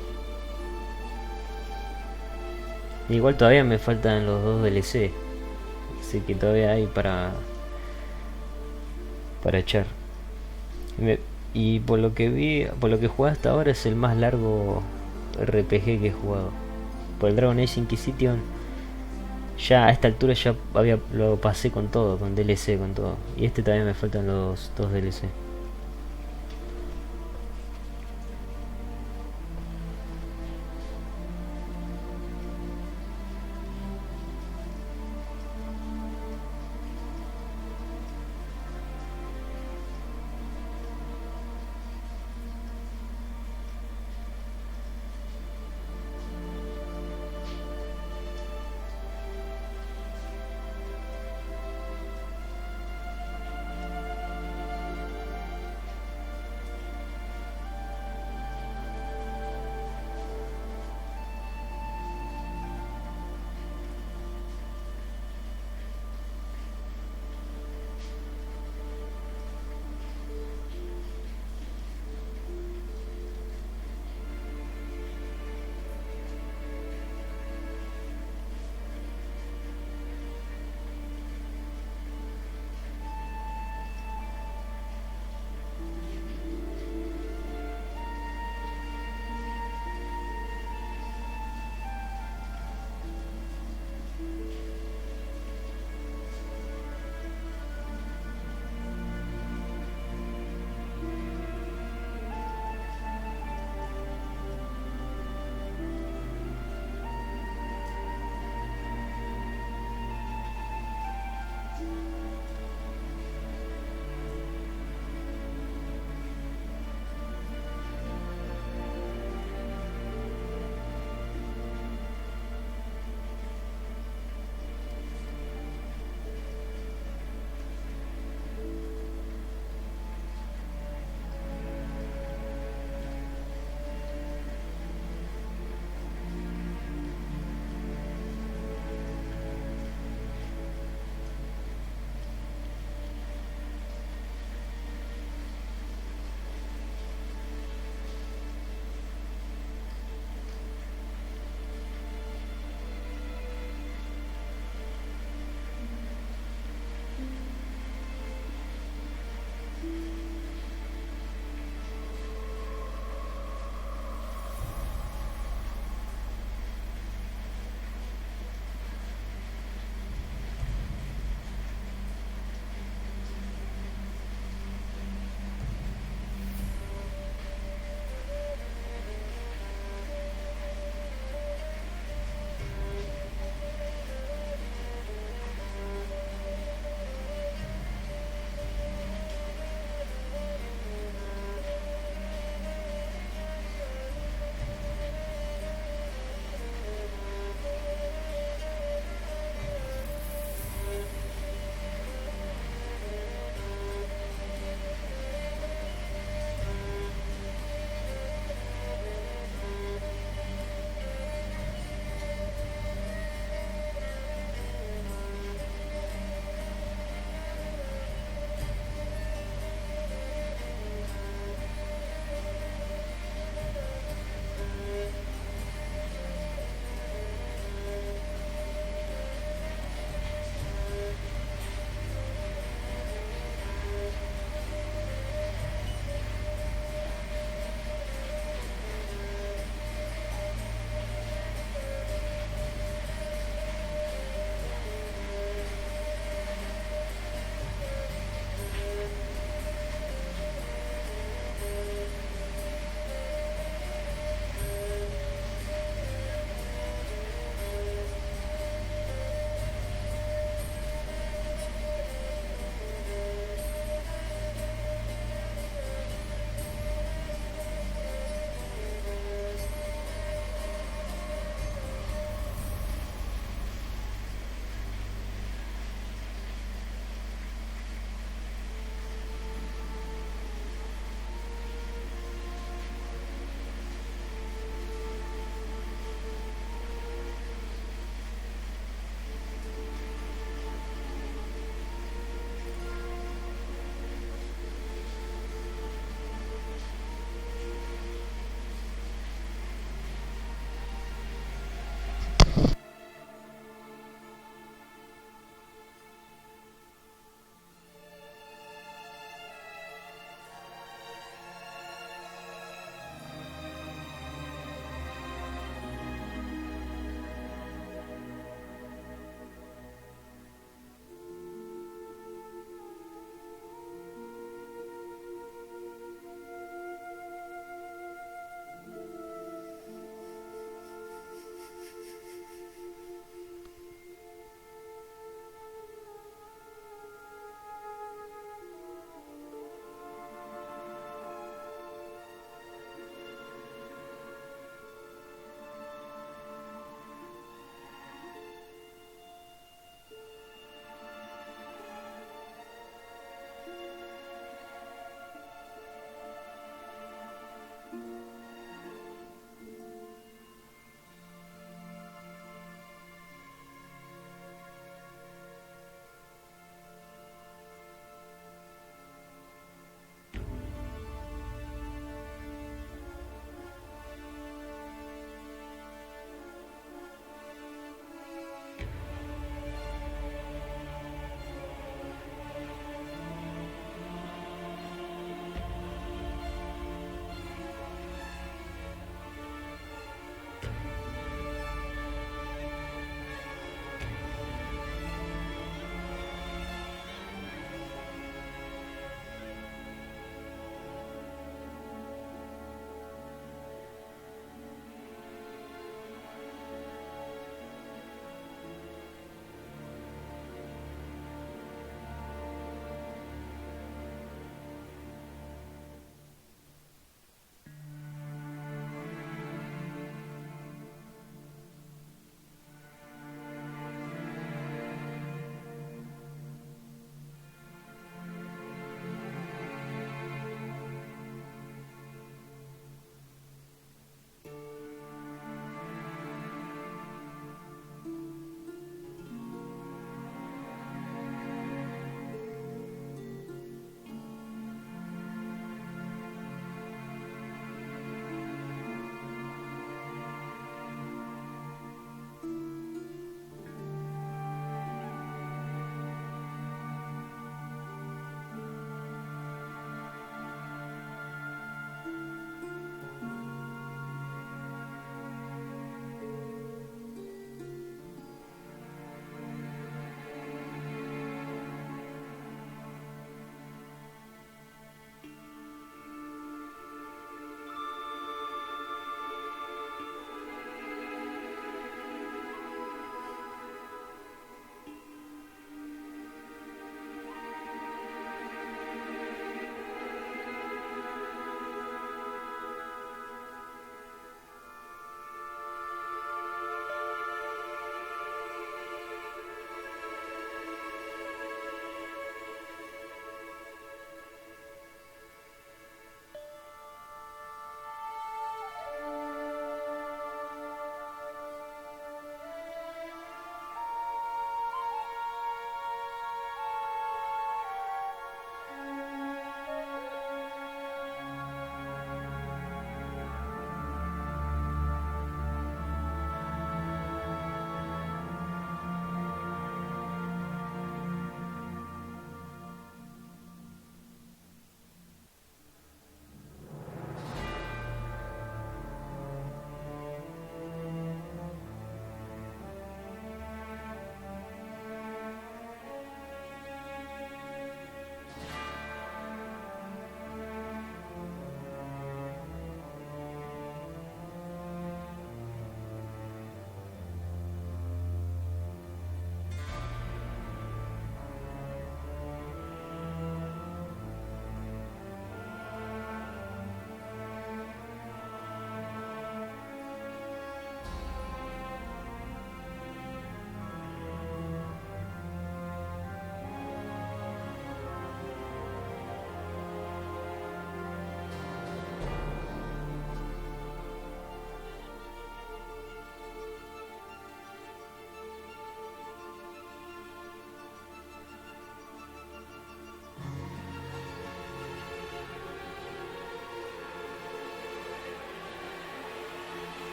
Igual todavía me faltan los 2 DLC, así que todavía hay para echar. Y por lo que vi, por lo que jugué hasta ahora, es el más largo RPG que he jugado. Por el Dragon Age Inquisition, ya a esta altura ya lo pasé con todo, con DLC, con todo. Y este todavía me faltan los 2 DLC.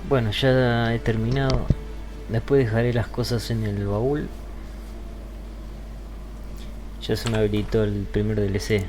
Bueno, ya he terminado. Después dejaré las cosas en el baúl. Ya se me habilitó el primer DLC.